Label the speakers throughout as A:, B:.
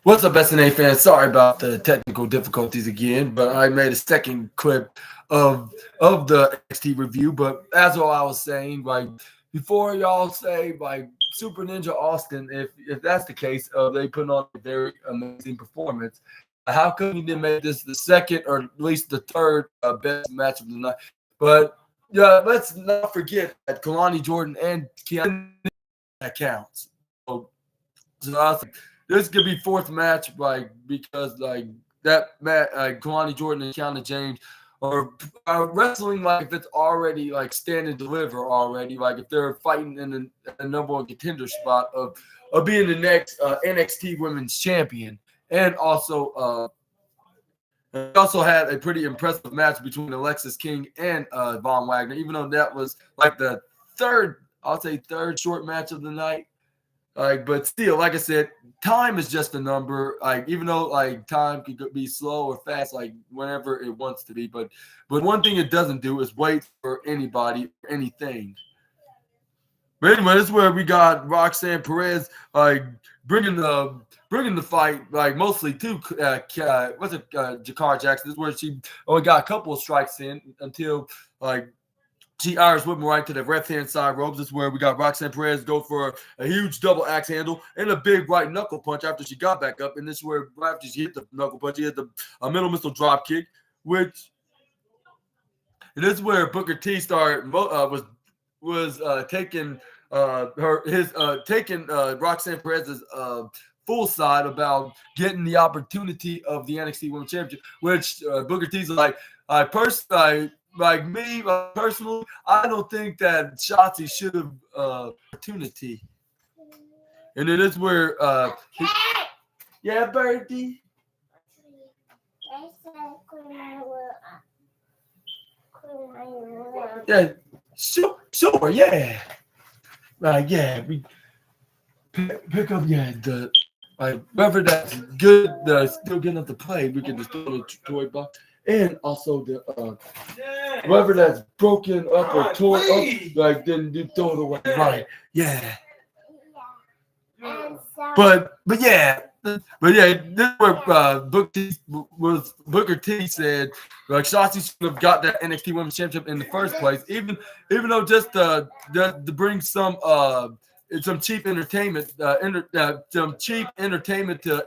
A: What's up, SNA fans? Sorry about the technical difficulties again, but I made a second clip of the NXT review. But as all I was saying, like before y'all say like Super Ninja Austin, if that's the case, they put on a very amazing performance. How come you didn't make this the second or at least the third best match of the night? But yeah, let's not forget that Kalani Jordan and Keanu that counts. So I was like, this could be fourth match, like because like that match, Kalani Jordan and Kiana James are wrestling like if it's already like stand and deliver already, like if they're fighting in the number one contender spot of being the next NXT Women's Champion, and also had a pretty impressive match between Alexis King and Von Wagner, even though that was like the third short match of the night. Like, but still, like I said, time is just a number. Like, even though like time could be slow or fast, like whenever it wants to be. But one thing it doesn't do is wait for anybody or anything. But anyway, this is where we got Roxanne Perez like bringing the fight like mostly to Jakar Jackson. This is where she only got a couple of strikes in until like she Irish whipping right to the left-hand side ropes. This is where we got Roxanne Perez go for a huge double axe handle and a big right knuckle punch after she got back up. And this is where after she hit the knuckle punch, she hit a middle missile drop kick, and this is where Booker T started was taking Roxanne Perez's full side about getting the opportunity of the NXT Women's Championship, which Booker T's like, personally, I don't think that Shotzi should have opportunity. And then it's where yeah, Birdie. Yeah, sure, yeah. Yeah, we pick up, the whoever that's good, still good enough to play, we can just throw the toy box. And also the whoever that's broken up or torn up, like then you throw it away. Right. Yeah. But yeah. This is where Booker T said like Shotzi should have got that NXT Women's Championship in the first place, even though just to bring some cheap entertainment, some cheap entertainment to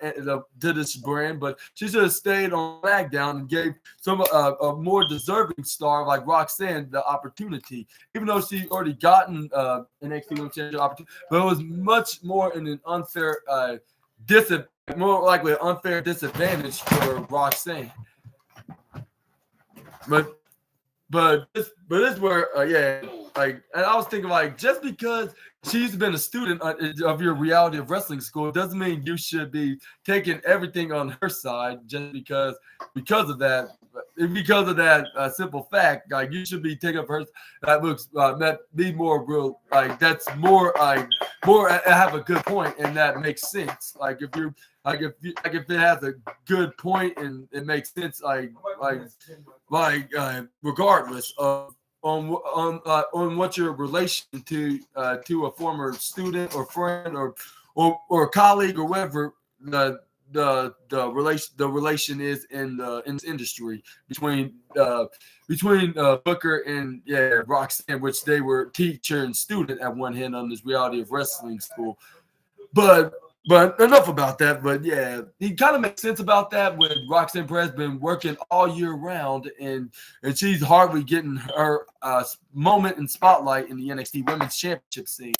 A: this brand, but she should have stayed on SmackDown and gave some a more deserving star like Roxanne the opportunity, even though she already gotten an NXT Women's Championship opportunity, but it was much more in an unfair more likely an unfair disadvantage for Roxanne. But this is where and I was thinking like just because she's been a student of your reality of wrestling school doesn't mean you should be taking everything on her side just because of that simple fact. Like you should be taking up her that looks that be more real, like that's more more I have a good point and that makes sense. Like if you're if it has a good point and it makes sense regardless of on what your relation to a former student or friend or colleague or whatever the relation is in this industry between Booker and Roxanne, which they were teacher and student at one hand on this reality of wrestling school. But enough about that. But yeah, he kind of makes sense about that when Roxanne Perez been working all year round and she's hardly getting her moment in spotlight in the NXT Women's Championship scene.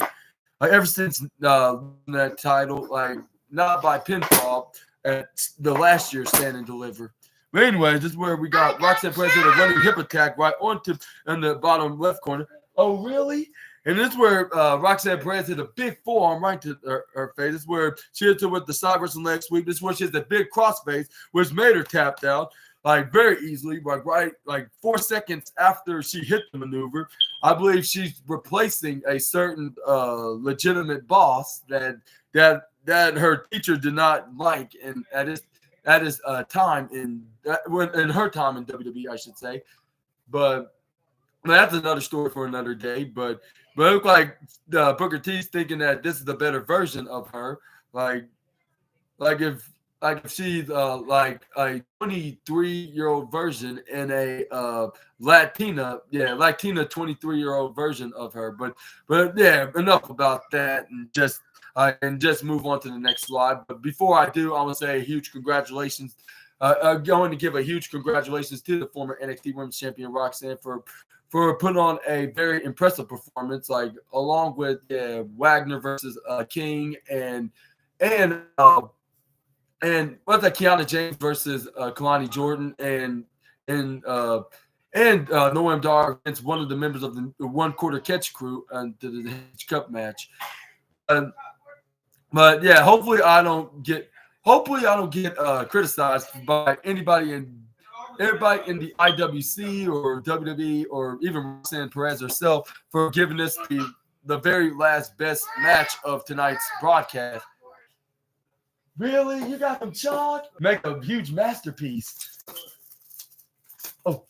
A: Like ever since that title, like not by pinfall at the last year's Stand and Deliver. But anyway, this is where we got Roxanne Perez with a running hip attack right onto in the bottom left corner. Oh, really? And this is where Roxanne Perez hit a big forearm right to her face. This is where she hit her with the side wrestling leg sweep. This is where she has a big crossface, which made her tap out like very easily, like 4 seconds after she hit the maneuver. I believe she's replacing a certain legitimate boss that her teacher did not like, and at his time in her time in WWE, I should say, but. That's another story for another day, but it looked like Booker T's thinking that this is the better version of her. Like if she's like a 23-year-old version and a Latina 23-year-old version of her. But yeah, enough about that, and just move on to the next slide. But before I do, I want to say a huge congratulations. I'm going to give a huge congratulations to the former NXT Women's Champion Roxanne for putting on a very impressive performance, like along with Wagner versus King and what's that, Kiana James versus Kalani Jordan and Noam Dar against one of the members of the one quarter catch crew to the Hitch Cup match. But yeah, hopefully I don't get criticized by everybody in the IWC or WWE or even Roxanne Perez herself for giving us the very last best match of tonight's broadcast. Really? You got them chalk? Make a huge masterpiece. Oh,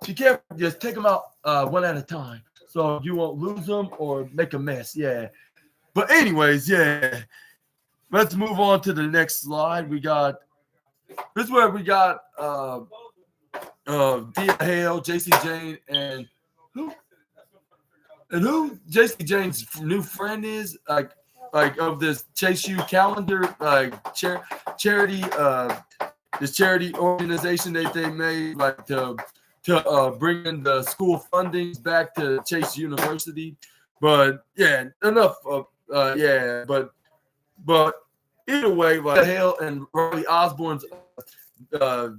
A: be careful. Just take them out one at a time so you won't lose them or make a mess. Yeah. But anyways, yeah. Let's move on to the next slide. This is where we got Thea Hale, JC Jane, and who JC Jane's new friend is, like of this Chase U calendar, like charity, this charity organization that they made, like to bring in the school fundings back to Chase University. But yeah, enough of but either way, like Hale and Riley Osborne's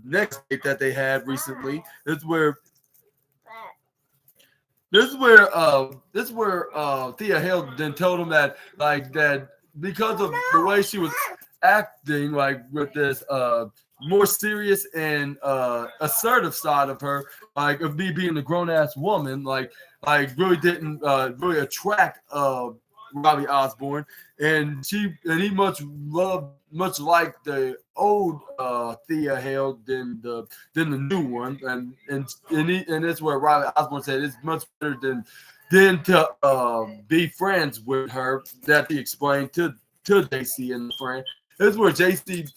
A: next date that they had recently is where Thea Hale then told him that because of the way she was acting, like with this more serious and assertive side of her, like of me being a grown ass woman, like really didn't really attract Robbie Osborne, and he much like the old Thea Hale than the new one, and that's where Robbie Osborne said it's much better than to be friends with her. That he explained to JC and the friend. This is where JC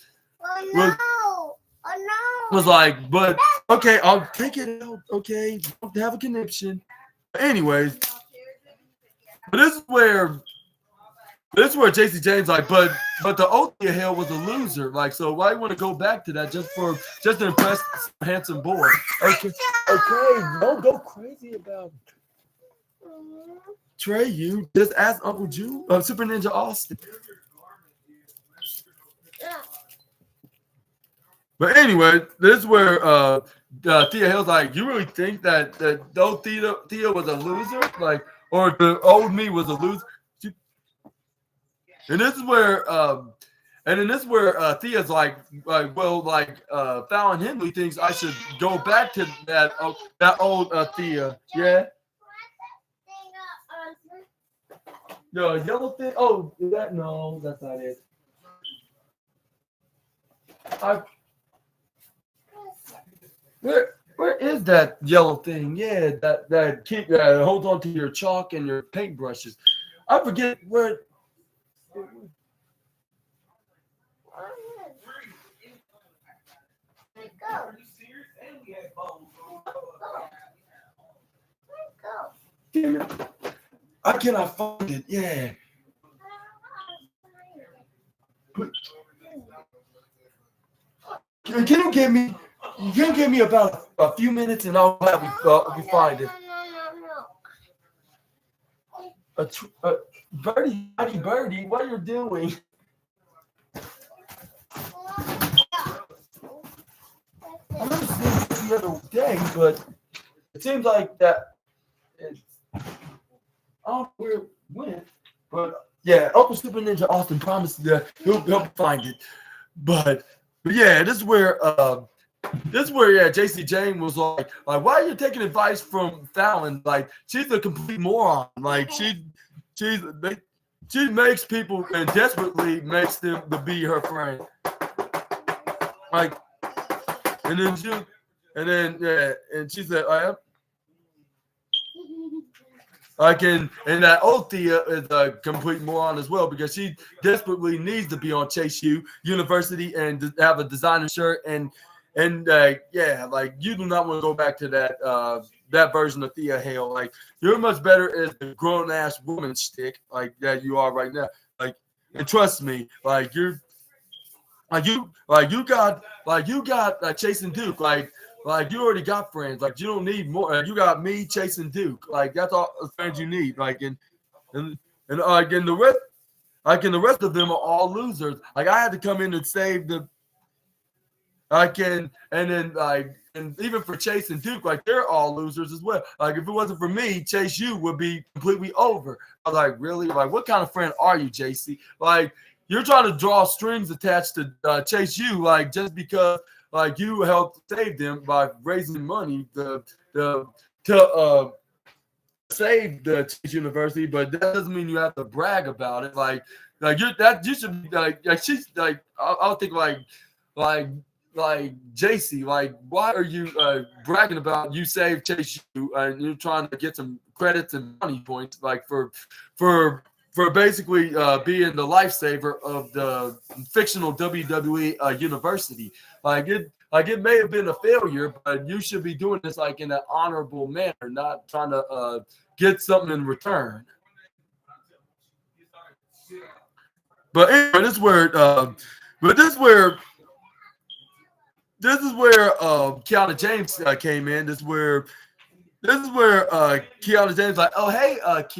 A: was like, but okay, I'll take it out. Okay, don't have a connection. Anyways, but this is where JC James like, but the old Thea Hale was a loser. Like, so why you want to go back to that just to impress a handsome boy? Okay, don't go crazy about Trey. You just ask Uncle Jew, Super Ninja Austin. But anyway, this is where Thea Hale's like, you really think that though Thea was a loser, like, or the old me was a loser? And this is where, Thea's like, Fallon Henley thinks I should go back to that old Thea. Yeah. No, yellow thing. Oh, that's not it. Where is that yellow thing? Yeah, that holds on to your chalk and your paintbrushes. I forget where. Damn it. I cannot find it. Yeah. Can you give me about a few minutes and I'll have you find it. Birdie, what are you doing? I remember seeing it the other day, but it seems like that I don't know where it went. But yeah, Uncle Super Ninja Austin promised that he'll find it. But yeah, this is where JC Jane was like, why are you taking advice from Fallon? Like, she's a complete moron. Like, she makes people and desperately makes them to be her friend. Like, and she said, and that old Thea is a complete moron as well because she desperately needs to be on Chase U University and have a designer shirt and yeah, like you do not want to go back to that version of Thea Hale. Like you're much better as the grown ass woman stick like that you are right now. Like and trust me, you got Chase and Duke like you already got friends. Like you don't need more. You got me, Chase, and Duke. Like that's all the friends you need. And again the rest of them are all losers. Like I had to come in and save the. I can and then and even for Chase and Duke, like they're all losers as well. Like if it wasn't for me, Chase U would be completely over. I was like, really? Like what kind of friend are you, JC? Like you're trying to draw strings attached to Chase U, like just because like you helped save them by raising money to save the Chase University, but that doesn't mean you have to brag about it. Like you should be like she's like I'll think like like JC, like why are you bragging about you saved Chase U and you're trying to get some credits and money points like for basically being the lifesaver of the fictional WWE university. It may have been a failure, but you should be doing this like in an honorable manner, not trying to get something in return. But anyway, this is where Kiana James came in. This is where Kiana James like, oh hey, hey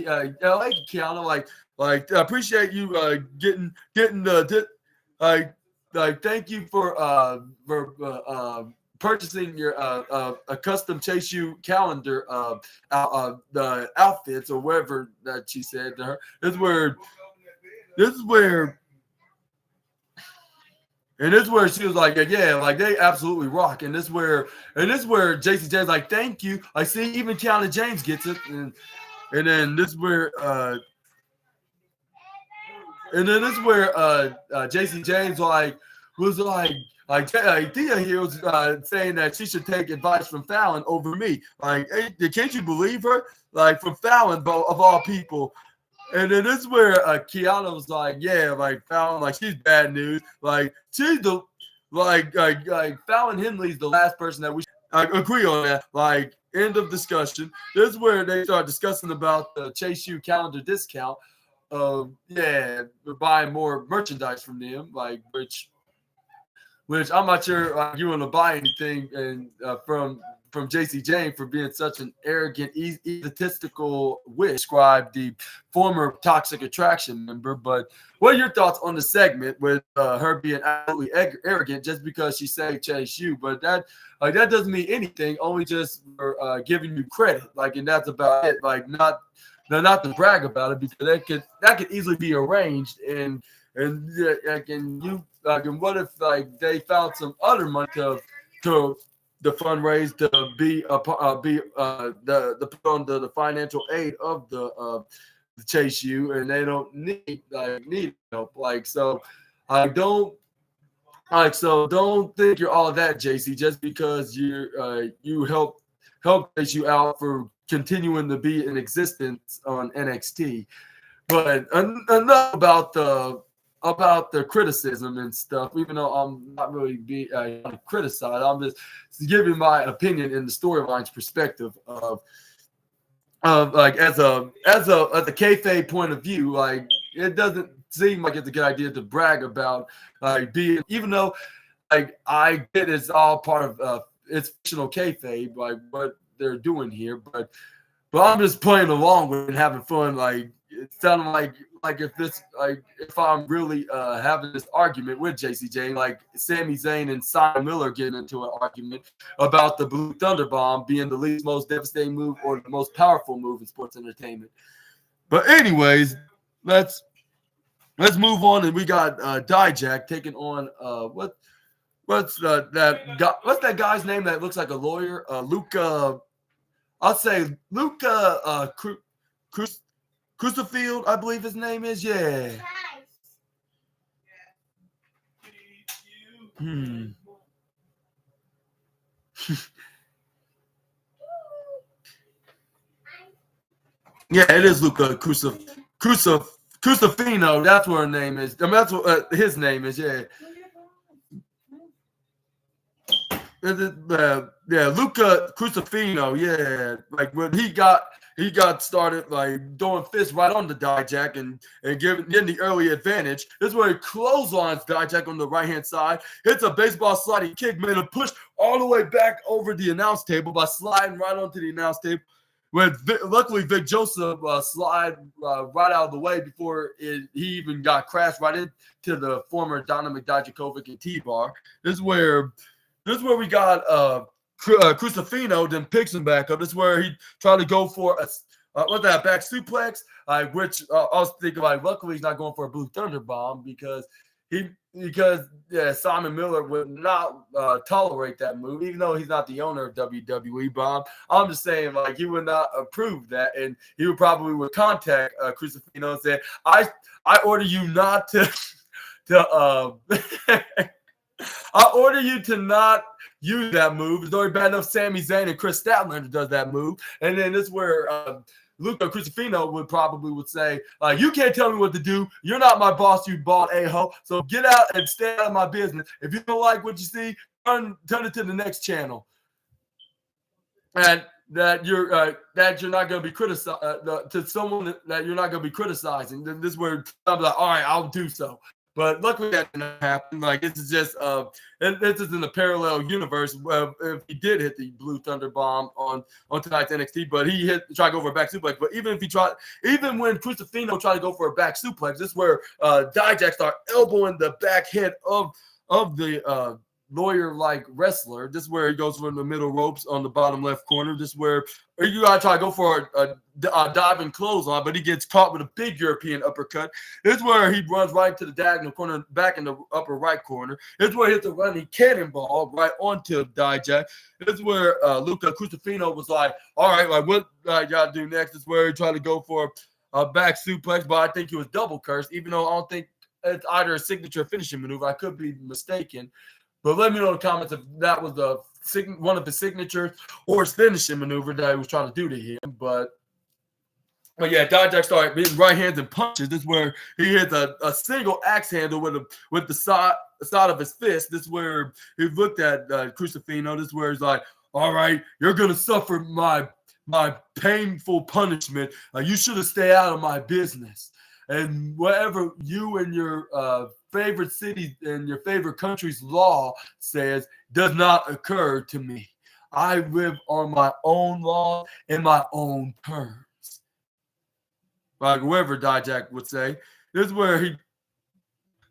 A: Kiana, like I appreciate you getting the thank you for purchasing your a custom Chase U calendar the outfits or whatever that she said to her. This is where And this is where she was like, yeah, like they absolutely rock. And this is where JC James like, thank you. I see even Kiana James gets it. And then this is where JC James was Thea here was saying that she should take advice from Fallon over me. Like, hey, can't you believe her? Like from Fallon, of all people. And then this is where Kiana was like, yeah, like Fallon, like she's bad news. Like she's the like Fallon Henley's the last person that we agree on that. Like end of discussion. This is where they start discussing about the Chase U calendar discount. Yeah, we're buying more merchandise from them, like which I'm not sure you want to buy anything and from JC James for being such an arrogant, egotistical witch, described the former Toxic Attraction member. But what are your thoughts on the segment with her being absolutely arrogant just because she saved Chase U? But that doesn't mean anything, only just for giving you credit. Like, and that's about it. Like, not to brag about it because that could easily be arranged and what if like they found some other money to the fundraise to be the put on the financial aid of the Chase U, and they don't need help. Don't think you're all that, JC, just because you help Chase U out for continuing to be in existence on NXT. But enough about the criticism and stuff. Even though I'm not really being criticized, I'm just giving my opinion in the storyline's perspective of like as a kayfabe point of view. Like it doesn't seem like it's a good idea to brag about being, even though like I get it's all part of it's fictional kayfabe, like what they're doing here, but I'm just playing along with it and having fun. Like it sounded like if I'm really having this argument with JC James, like Sami Zayn and Simon Miller getting into an argument about the Blue Thunder Bomb being the least most devastating move or the most powerful move in sports entertainment. But anyways, let's move on, and we got Dijak taking on what's that guy's name that looks like a lawyer? Luca. I'll say Luca Crucifield, I believe his name is. Yeah. Yeah, it is Luca Crucifino. That's what her name is. I mean, that's what his name is. Yeah. Yeah, Luca Crucifino. Yeah, like when he got started like doing fists right on the Dijak and getting the early advantage. This is where he clotheslines Dijak on the right hand side, hits a baseball sliding kick, made a push all the way back over the announce table by sliding right onto the announce table. When luckily Vic Joseph slid right out of the way before he even got crashed right into the former Donovan Dijakovic and T-Bar. This is where we got Crucifino, then picks him back up. This is where he tried to go for a back suplex, which I was thinking like, luckily he's not going for a Blue Thunder bomb because Simon Miller would not tolerate that move, even though he's not the owner of WWE. Bomb. I'm just saying, like, he would not approve that, and he would probably contact Crucifino and say, "I order you not to I order you to not use that move. It's already bad enough Sami Zayn and Chris Statlander does that move." And then this is where Luca Crucifino would say, "You can't tell me what to do. You're not my boss, you bald a-hole. So get out and stay out of my business. If you don't like what you see, turn it to the next channel." And that you're not going to be criticized to someone that you're not going to be criticizing. Then this is where I'm like, "All right, I'll do so." But luckily that didn't happen. Like, this is just this is in the parallel universe. If he did hit the Blue Thunder bomb on tonight's NXT, but he tried to go for a back suplex. But even when Crucifino tried to go for a back suplex, this is where Dijak started elbowing the back head of the lawyer-like wrestler. This is where he goes from the middle ropes on the bottom left corner. This is where you gotta try to go for a diving clothesline, but he gets caught with a big European uppercut. This is where he runs right to the diagonal corner, back in the upper right corner. This is where he hits a running cannonball right onto Dijak. This is where Luca Crucifino was like, "All right, like, what I gotta do next?" This is where he tried to go for a back suplex, but I think he was double cursed, even though I don't think it's either a signature finishing maneuver. I could be mistaken. But let me know in the comments if that was one of the signatures or his finishing maneuver that he was trying to do to him. But yeah, Dijak started hitting right hands and punches. This is where he hits a single axe handle with the side of his fist. This is where he looked at Crucifino. This is where he's like, "All right, you're going to suffer my painful punishment. You should have stayed out of my business. And whatever you and your favorite city and your favorite country's law says does not occur to me. I live on my own law and my own terms." Like whoever Dijak would say. This is where he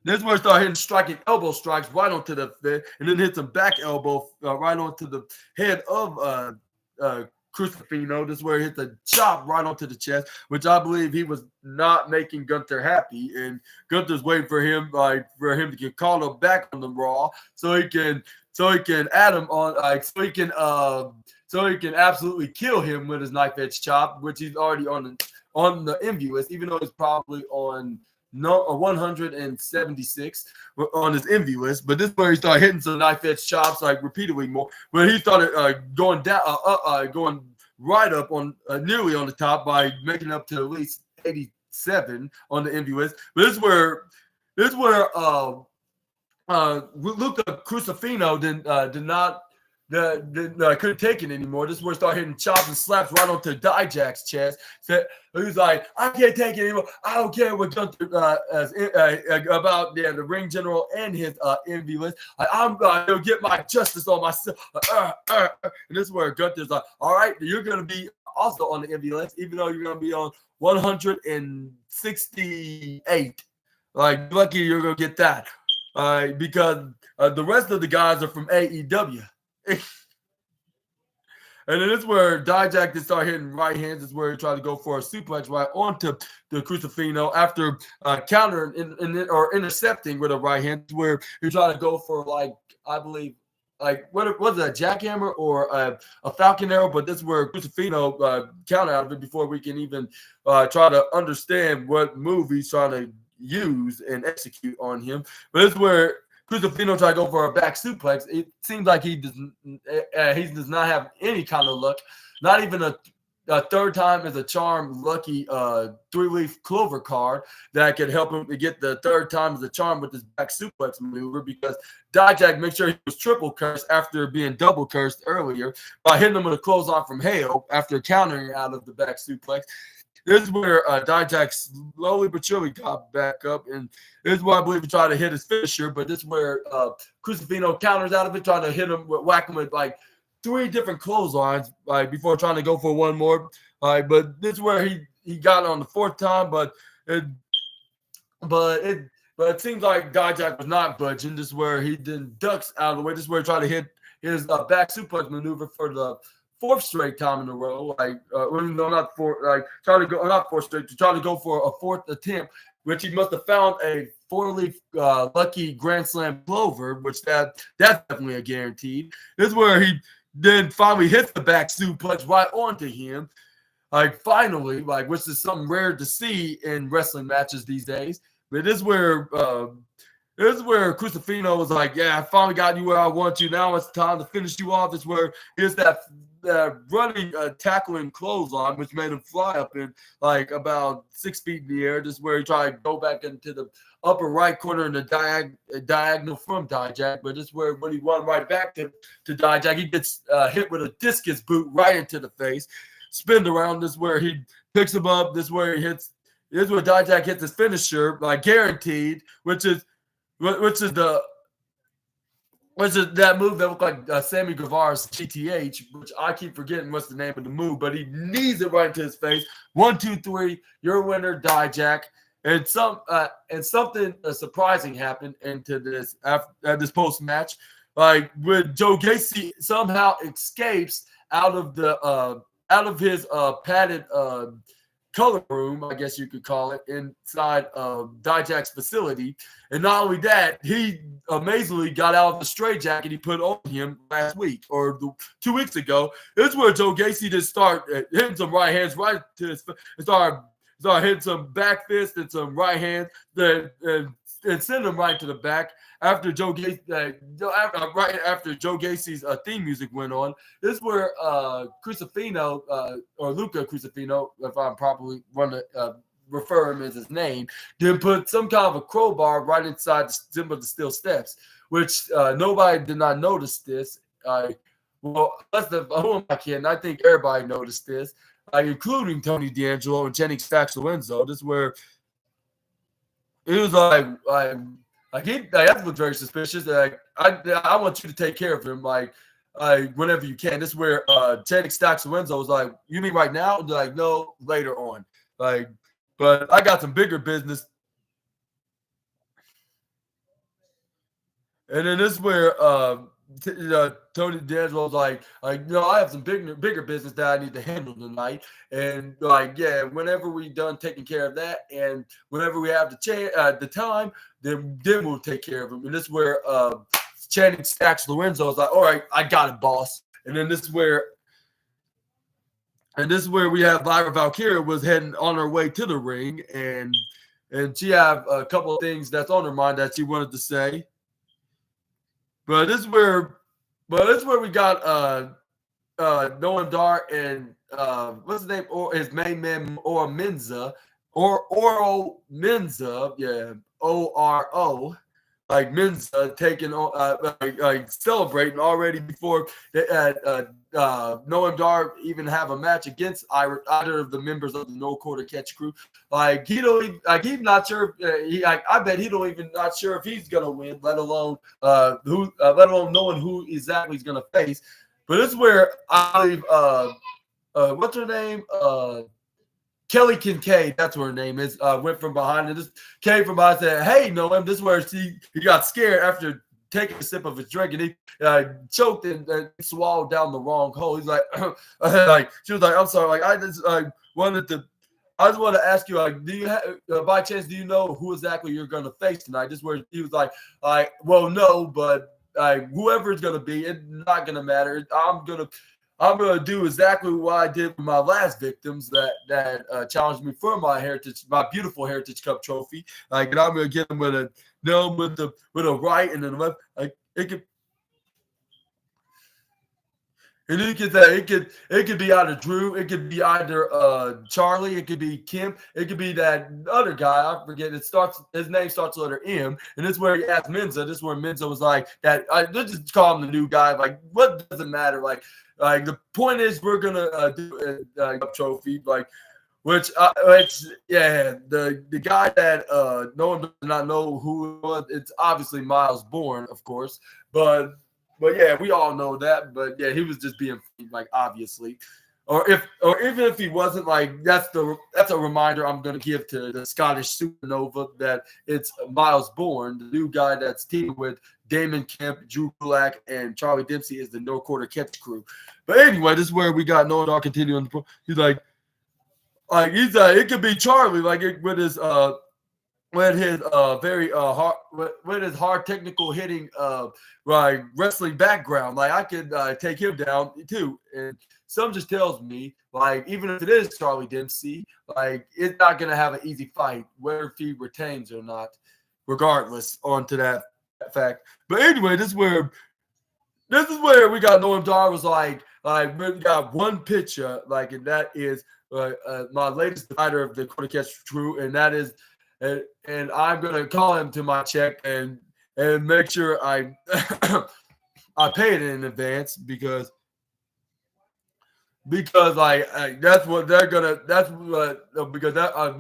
A: started hitting striking elbow strikes right onto the head, and then hit some back elbow right onto the head of Crucifino. This is where he hit the chop right onto the chest, which I believe he was not making Gunther happy, and Gunther's waiting for him to get called up back on the Raw so he can add him on, so he can absolutely kill him with his knife edge chop, which he's already on the envy list, even though he's probably on 176 on his envy list. But this is where he started hitting some knife edge chops like repeatedly more. But he started going down, going right up on nearly on the top by making up to at least 87 on the envy list. But this is where Luca Crucifino couldn't take it anymore. This is where he started hitting chops and slaps right onto Dijak's chest. So he's like, "I can't take it anymore. I don't care what Gunther about the ring general and his envy list. I'm going to get my justice on myself." And this is where Gunther's like, "All right, you're going to be also on the envy list, even though you're going to be on 168. Like, lucky you're going to get that. Because the rest of the guys are from AEW." And then this is where Dijak just started hitting right hands. This is where he tried to go for a suplex right onto the Crucifino after countering or intercepting with a right hand. Where he tried to go for, like, I believe, like, what was it, a jackhammer or a Falcon Arrow? But this is where Crucifino countered out of it before we can even try to understand what move he's trying to use and execute on him. But this is where Crucifino tried to go for a back suplex. It seems like he does not have any kind of luck, not even a third time is a charm lucky 3-leaf clover card that could help him to get the third time as a charm with his back suplex maneuver, because Dijak made sure he was triple cursed after being double cursed earlier by hitting him with a clothesline from hell after countering out of the back suplex. This is where Dijak slowly but surely got back up, and this is where I believe he tried to hit his finisher, but this is where Crucifino counters out of it, trying to hit him, whack him with like 3 different clotheslines before trying to go for one more. But this is where he got on the 4th time, but it seems like Dijak was not budging. This is where he then ducks out of the way. This is where he tried to hit his back suplex maneuver for the 4th straight time in a row. Not 4th straight, to try to go for a 4th attempt, which he must have found a 4-leaf lucky Grand Slam clover, which that's definitely a guaranteed. This is where he then finally hits the back suplex right onto him. Finally, which is something rare to see in wrestling matches these days. But this is where Crucifino was like, yeah, I finally got you where I want you. Now it's time to finish you off. It's where here's that running tackling clothesline, which made him fly up in about 6 feet in the air. This is where he tried to go back into the upper right corner in the diagonal from Dijak. But this is where when he run right back to Dijak, he gets hit with a discus boot right into the face. Spinned around. This is where he picks him up. This is where he hits. This is where Dijak hits his finisher, guaranteed, which is that move that looked like Sammy Guevara's GTH, which I keep forgetting what's the name of the move, but he knees it right into his face. 1, 2, 3, your winner, Dijak. And something surprising happened into this after this post match, when Joe Gacy somehow escapes out of his padded color room, I guess you could call it, inside Dijak's facility. And not only that, he amazingly got out of the straitjacket he put on him last week or 2 weeks ago. This is where Joe Gacy just started hitting some right hands right to his face, and started hitting some back fists and some right hands and send him right to the back. After Joe Gacy, right after Joe Gacy's theme music went on, this is where Crucifino or Luca Crucifino, if I'm properly want to refer him as his name, then put some kind of a crowbar right inside the stem of the steel steps, which nobody did not notice this. Who am I kidding? I think everybody noticed this, including Tony D'Angelo and Jenny Stax Lorenzo. This is where it was that was very suspicious. I want you to take care of him, whenever you can. This is where Channing Stacks Lorenzo was like, you mean right now? And they're like, no, later on. But I got some bigger business. And then this is where Tony D'Angelo was like, I have some bigger business that I need to handle tonight. And whenever we done taking care of that, and whenever we have the time, then we'll take care of him. And this is where Channing Stacks Lorenzo is like, all right, I got it, boss. And then this is where we have Lyra Valkyria was heading on her way to the ring, and she have a couple of things that's on her mind that she wanted to say. But this is where we got Noam Dar and what's his name? Or his main man Oro Menza. Yeah, ORO. Menza taking on celebrating already before Noam Dar even have a match against either of the members of the No Quarter Catch crew. He's not sure. I bet he don't even not sure if he's gonna win, let alone knowing who exactly he's gonna face. But this is where I believe what's her name? Kelly Kincaid, that's what her name is, went from behind and just came from behind and said, hey, Noam, this is where he got scared after taking a sip of his drink, and he choked and swallowed down the wrong hole. He's like, she was like, I'm sorry, I just want to ask you, do you by chance, do you know who exactly you're going to face tonight? This is where he was like, well, no, but whoever it's going to be, it's not going to matter. I'm gonna do exactly what I did with my last victims that challenged me for my beautiful Heritage Cup trophy. And I'm gonna get them with a right and then left. And you can say it could be either Drew, it could be either Charlie, it could be Kim, it could be that other guy. I forget. His name starts with letter M, and this is where he asked Menza. This is where Menza was like that. Let's just call him the new guy. Like, what does it matter? Like the point is we're gonna do a trophy. Like, which yeah, the guy that no one does not know who it was. It's obviously Miles Bourne, of course, but. But yeah, we all know that. But yeah, he was just being like obviously, or even if he wasn't, like that's a reminder I'm gonna give to the Scottish Supernova that it's Miles Bourne, the new guy that's teaming with Damon Kemp, Drew Gulak, and Charlie Dempsey is the no quarter catch crew. But anyway, this is where we got Noah Dar continuing. He's like it could be Charlie, like with his very hard with his hard technical hitting like wrestling background, like I could take him down too. And some just tells me like even if it is Charlie Dempsey, like it's not gonna have an easy fight, whether if he retains or not, regardless onto that fact. But anyway, this is where we got Noam Dar was like we got one picture, like, and that is my latest divider of the quarter catch crew, and that is. And I'm gonna call him to my check and make sure I I pay it in advance because like that's what they're gonna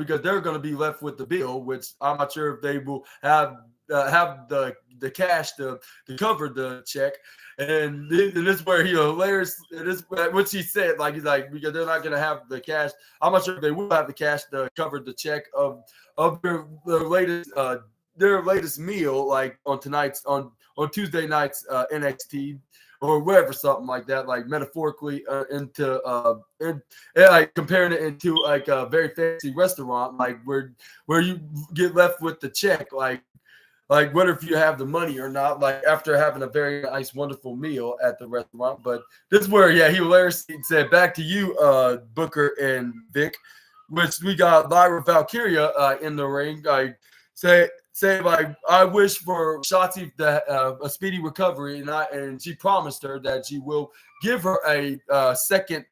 A: because they're gonna be left with the bill, which I'm not sure if they will have the cash to cover the check. And this is where he hilarious. It is what she said. Like he's like because they're not gonna have the cash. I'm not sure if they will have the cash to cover the check of their latest meal, like on Tuesday night's NXT or whatever, something like that, like metaphorically into like comparing it into like a very fancy restaurant, like where you get left with the check, like whether if you have the money or not, like after having a very nice, wonderful meal at the restaurant. But this is where, yeah, he hilariously said, back to you, Booker and Vic, which we got Lyra Valkyria in the ring. Like say like I wish for Shotzi a speedy recovery, and she promised her that she will give her a second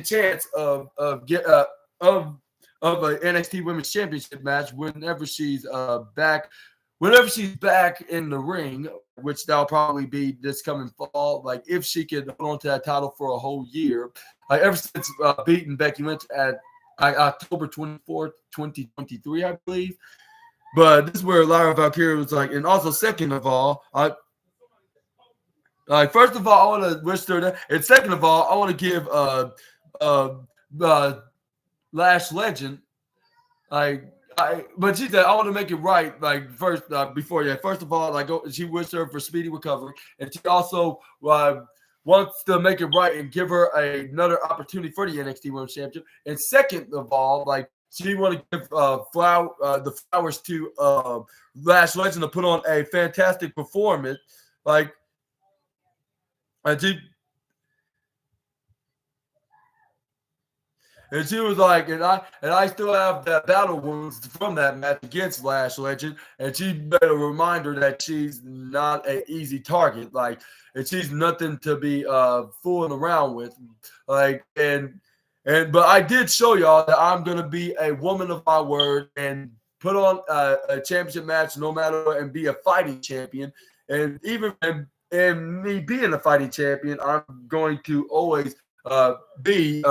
A: chance of an NXT Women's Championship match whenever she's back in the ring, which that'll probably be this coming fall. Like if she could hold on to that title for a whole year, like ever since beating Becky Lynch at October 24th, 2023, I believe. But this is where Lyra Valkyria was like, and also second of all, first of all, I want to wish her that, and second of all, I want to give Lash Legend, but she said I want to make it right. Like first of all, like she wished her for speedy recovery, and she also wants to make it right and give her another opportunity for the NXT Women's Championship. And second of all, like she want to give the flowers to Lash Legend to put on a fantastic performance, like and she was like, and I still have that battle wounds from that match against Lash Legend, and she made a reminder that she's not an easy target, like, and she's nothing to be fooling around with, like, but I did show y'all that I'm gonna be a woman of my word and put on a championship match no matter what, and be a fighting champion, and even and me being a fighting champion, I'm going to always be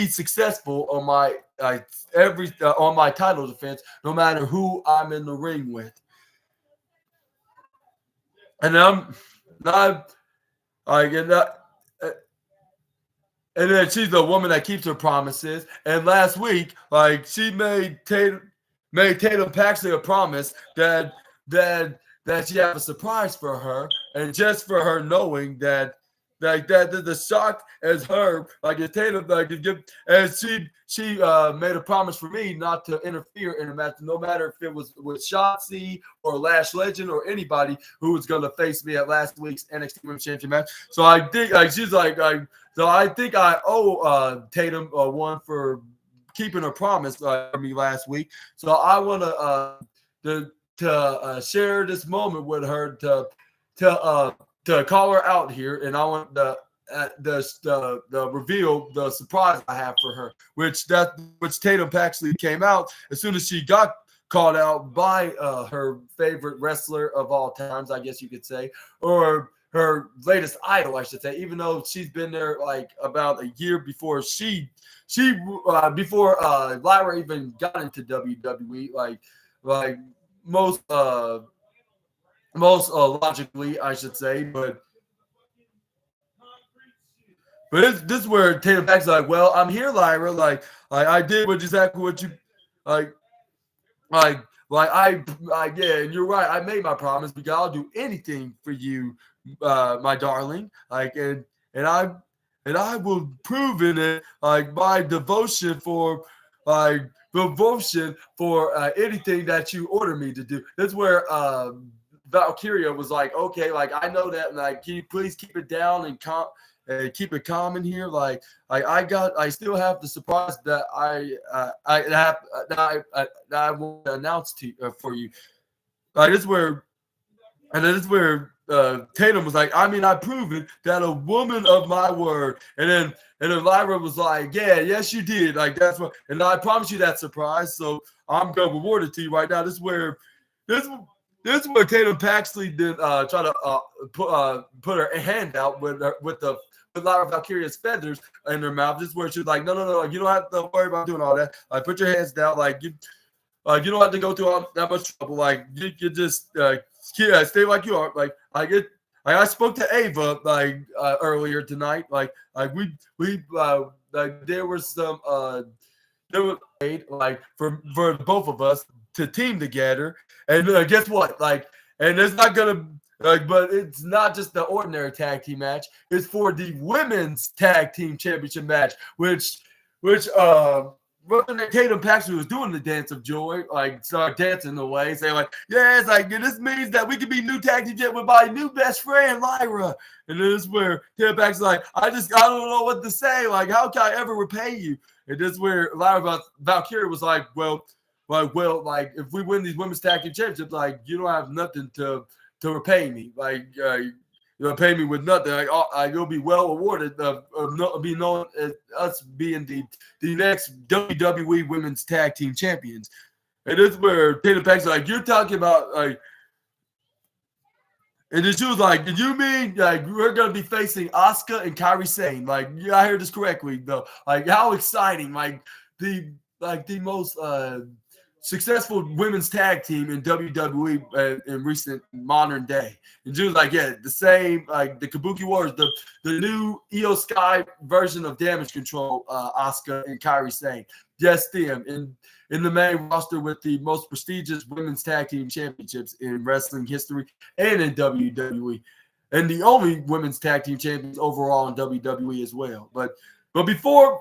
A: successful on my on my title defense, no matter who I'm in the ring with. And I'm not like and then she's a woman that keeps her promises. And last week, like she made Tatum Paxley a promise that she have a surprise for her, and just for her knowing that. Like that, the shock as her, like if Tatum, like as she made a promise for me not to interfere in a match, no matter if it was with Shotzi or Lash Legend or anybody who was going to face me at last week's NXT Women's Championship match. So I think, like she's like, so I think I owe Tatum one for keeping her promise for me last week. So I want to share this moment with her to to call her out here, and I want the reveal, the surprise I have for her, which Tatum Paxley came out as soon as she got called out by her favorite wrestler of all times, I guess you could say, or her latest idol, I should say, even though she's been there like about a year before before Lyra even got into WWE, like most logically, I should say, but this is where Tatum Pax's like, well, I'm here, Lyra. Like I did exactly what you like. Yeah, and you're right. I made my promise because I'll do anything for you, my darling. And I will prove in it like my devotion for anything that you order me to do. That's where Valkyria was like, okay, like I know that, like, can you please keep it down and keep it calm in here? I still have the surprise that I will announce for you. This is where Tatum was like, I mean, I proven that a woman of my word, and then Lyra was like, yeah, yes, you did. Like that's what, and I promise you that surprise. So I'm gonna reward it to you right now. This is where Tatum Paxley did try to put her hand out with Lyra Valkyria's feathers in her mouth. This is where she's like, no, you don't have to worry about doing all that. Like, put your hands down. Like, you don't have to go through that much trouble. Like, you just stay like you are. I spoke to Ava earlier tonight. There was some for both of us to team together. And guess what? And it's not gonna. But it's not just the ordinary tag team match. It's for the women's tag team championship match, which Tatum Paxley was doing the dance of joy, like started dancing away, saying like, "Yes, this means that we can be new tag team champions with my new best friend Lyra." And this is where Tatum Paxley's like, I don't know what to say. Like, how can I ever repay you? And this is where Lyra Valkyria was like, well, if we win these women's tag team championships, like you don't have nothing to repay me. You'll pay me with nothing. You'll be well awarded be known as us being the next WWE Women's Tag Team Champions. And this is where Tatum Pax's like, you're talking about and then she was like, "Did you mean we're gonna be facing Asuka and Kairi Sane?" Like, yeah, I heard this correctly though. Like, how exciting! The most successful women's tag team in WWE in recent modern day. And she was like, yeah, the same, like the Kabuki Warriors, the new Io Sky version of Damage Control, Asuka and Kairi Sane. Yes, them in the main roster with the most prestigious women's tag team championships in wrestling history and in WWE. And the only women's tag team champions overall in WWE as well. But before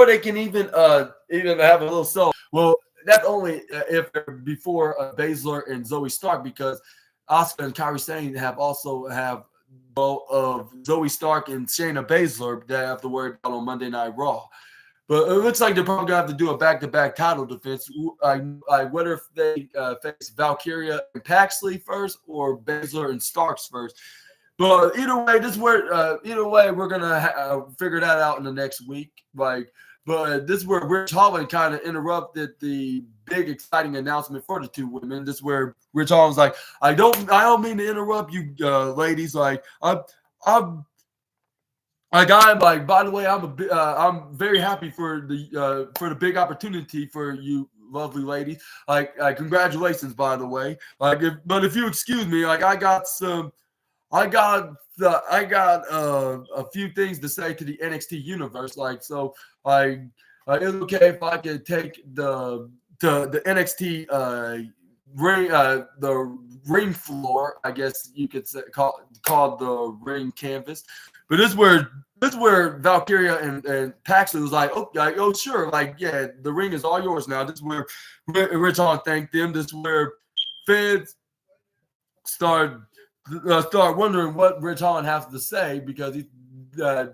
A: they can even have a little soul, well, that's only if they're before Baszler and Zoe Stark, because Asuka and Kairi Sane have both of Zoe Stark and Shayna Baszler that I have to worry about on Monday Night Raw. But it looks like they're probably gonna have to do a back-to-back title defense. I wonder if they face Valkyria and Paxley first or Baszler and Starks first. But either way, we're gonna figure that out in the next week. But this is where Rich Holland kind of interrupted the big exciting announcement for the two women. This is where Rich Holland's like, I don't mean to interrupt you, ladies. By the way, I'm very happy for the big opportunity for you, lovely ladies. Congratulations, by the way. But if you excuse me, I got a few things to say to the NXT universe. It's okay if I could take the NXT the ring floor, I guess you could say, called the ring canvas. But this is where Valkyria and Paxley was like, oh sure, the ring is all yours now. This is where Rich Holland thanked them. This is where fans start wondering what Rich Holland has to say, because he did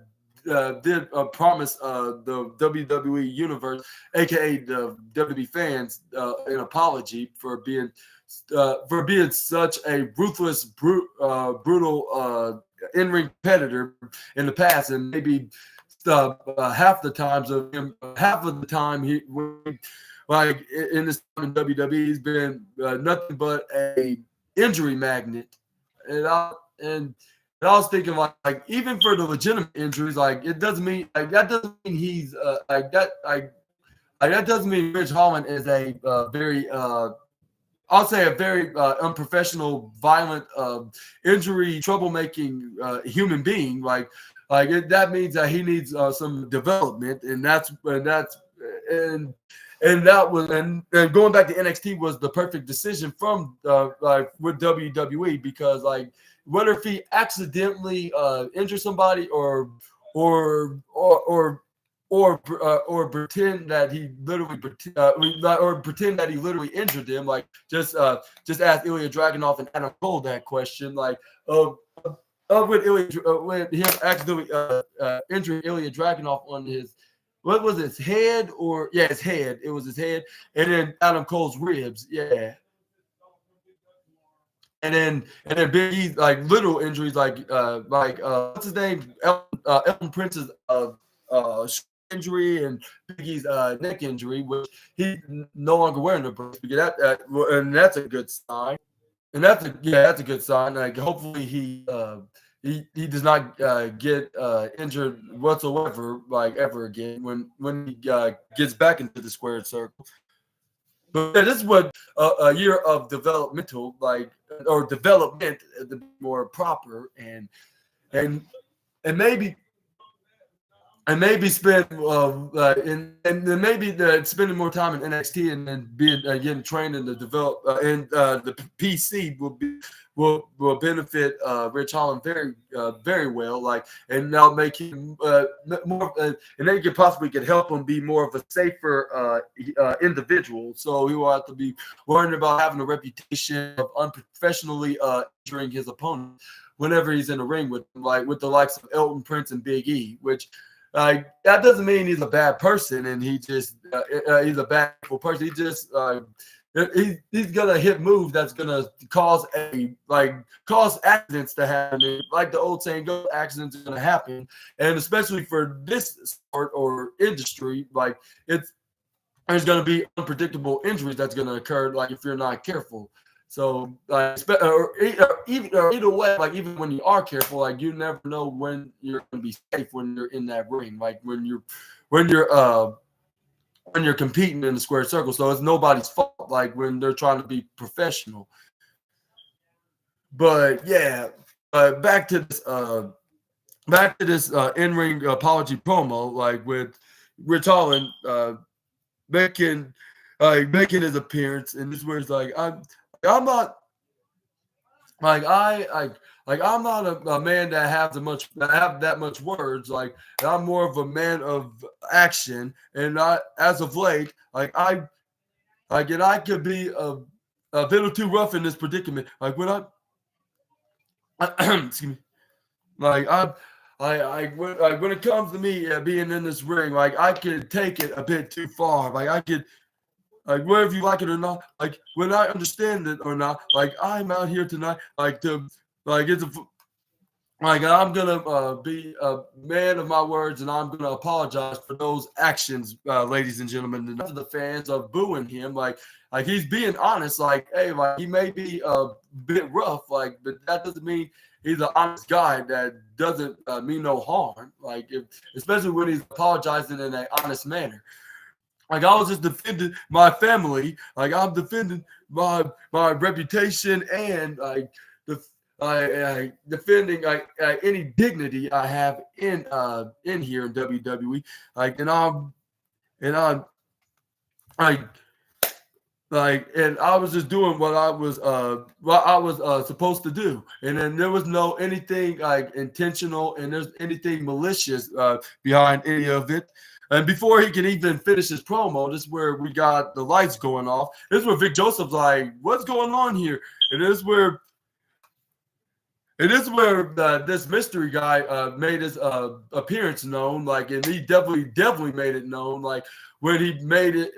A: promise the WWE universe, aka the WWE fans, an apology for being such a ruthless, brutal in-ring competitor in the past, and maybe half the time like in this time in WWE, he's been nothing but a injury magnet, and I was thinking like even for the legitimate injuries, like it doesn't mean like that doesn't mean he's that doesn't mean Ridge Holland is a very I'll say a very unprofessional, violent, injury, troublemaking human being. That means that he needs some development, and going back to NXT was the perfect decision from with WWE, because like what if he accidentally injures somebody or pretend that he literally or pretend that he literally injured them, like just ask Ilya Dragunov and Adam Cole that question, like with him accidentally injuring Ilya Dragunov on his, what was his head, or his head, it was his head, and then Adam Cole's ribs, and then Big E's like little injuries, like what's his name, Elton Prince's injury, and Big E's neck injury, which he no longer wearing the brace, because and that's a good sign. And that's a good sign. Like hopefully he does not get injured whatsoever, like ever again, when he gets back into the squared circle. But this is what a year of development, to be more proper, and maybe spend and maybe spending more time in NXT and then being getting trained in the the PC will benefit Ridge Holland very well. Like, and now make him more, and then you possibly could help him be more of a safer individual. So he will have to be worrying about having a reputation of unprofessionally injuring his opponent whenever he's in the ring with the likes of Elton Prince and Big E, which. That doesn't mean he's a bad person and he's a bad person. He just he's gonna hit moves that's gonna cause accidents to happen. Like the old saying goes, accidents are gonna happen, and especially for this sport or industry, like there's gonna be unpredictable injuries that's gonna occur, like if you're not careful. So, either way, like even when you are careful, like you never know when you're going to be safe when you're in that ring, like when you're competing in the square circle. So it's nobody's fault, like when they're trying to be professional. But back to this in-ring apology promo, like with Ridge Holland making his appearance, and this was like I'm not a man that have that much words. Like, I'm more of a man of action, and as of late, and I could be a little too rough in this predicament. Like when excuse me, when it comes to me being in this ring, like I could take it a bit too far. Like I could. Like whether you like it or not, like when I understand it or not, like I'm out here tonight, I'm gonna be a man of my words, and I'm gonna apologize for those actions, ladies and gentlemen. And to the fans of booing him, like he's being honest, like hey, like he may be a bit rough, like, but that doesn't mean he's an honest guy that doesn't mean no harm. Like especially when he's apologizing in an honest manner. Like I was just defending my family, like I'm defending my reputation, and defending any dignity I have in here in WWE. And I was just doing what I was supposed to do, and then there was no anything like intentional, and there's anything malicious behind any of it. And before he can even finish his promo, this is where we got the lights going off. This is where Vic Joseph's like, "What's going on here?" And this is where this mystery guy made his appearance known. Like, and he definitely made it known. Like when he made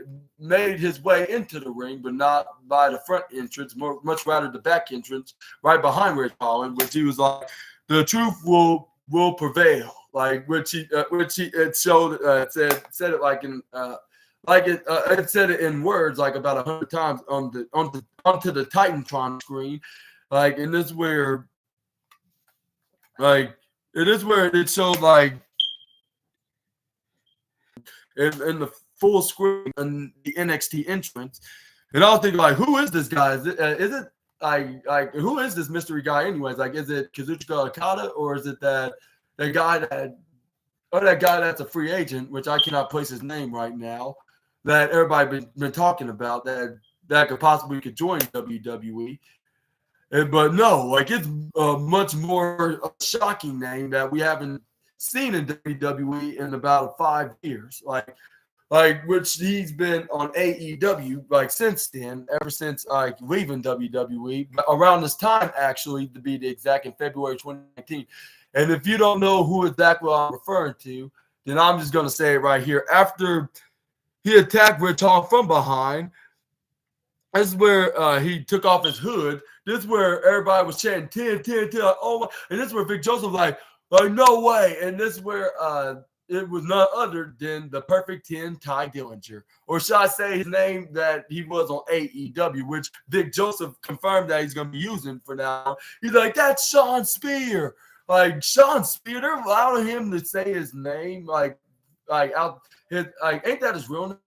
A: made his way into the ring, but not by the front entrance, much rather the back entrance, right behind Ridge Holland, which he was like, the truth will prevail, like which he it showed said it like in it said it in words like about 100 times onto the Titantron screen, like, and this where like it is where it showed like in the full screen and the NXT entrance, and I was thinking like, who is this guy? Is it like who is this mystery guy anyways? Like, is it Kazuchika Okada, or is it that guy that's a free agent, which I cannot place his name right now, that everybody been talking about that could possibly join WWE? But no, like, it's a much more shocking name that we haven't seen in WWE in about 5 years. Like which he's been on AEW like since then, ever since like leaving WWE, but around this time, actually, to be the exact, in February 2019. And if you don't know who exactly I'm referring to, then I'm just gonna say it right here. After he attacked Rich Holland from behind, this is where he took off his hood. This is where everybody was chanting 10, 10, 10, like, oh my, and this is where Vic Joseph like no way. And this is where it was none other than the Perfect 10, Ty Dillinger. Or should I say his name that he was on AEW, which Vic Joseph confirmed that he's going to be using for now. He's like, that's Sean Spear. Like, Sean Spear, they're allowing him to say his name. Ain't that his real name?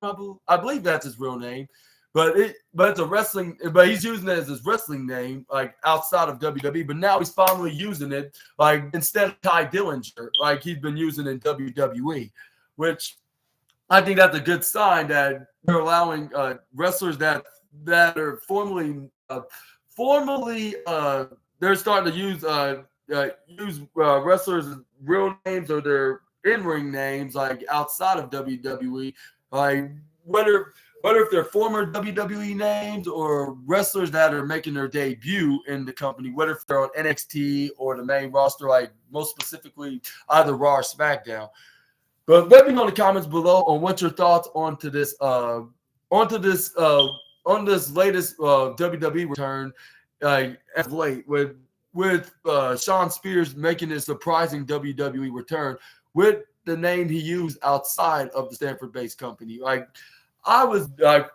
A: I believe that's his real name. But it's a wrestling, but he's using it as his wrestling name, like outside of WWE. But now he's finally using it, like, instead of Ty Dillinger, like he's been using in WWE, which I think that's a good sign that they're allowing wrestlers that are formerly they're starting to use wrestlers' real names or their in-ring names, like outside of WWE, like whether if they're former WWE names or wrestlers that are making their debut in the company, whether if they're on NXT or the main roster, like most specifically either Raw or SmackDown. But let me know in the comments below on what your thoughts on this latest WWE return as of late, with Sean Spears making his surprising WWE return with the name he used outside of the Stanford-based company. Like, I was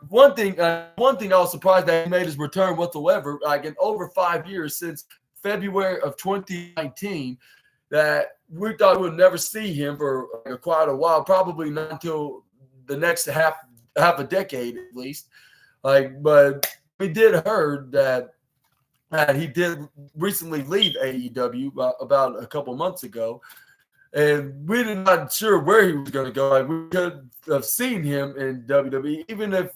A: one thing I was surprised that he made his return whatsoever. Like, in over 5 years, since February of 2019, that we thought we would never see him for quite a while, probably not until the next half a decade at least. Like, but we did heard that he did recently leave AEW about a couple months ago. And we were not sure where he was going to go. Like, we could have seen him in WWE, even if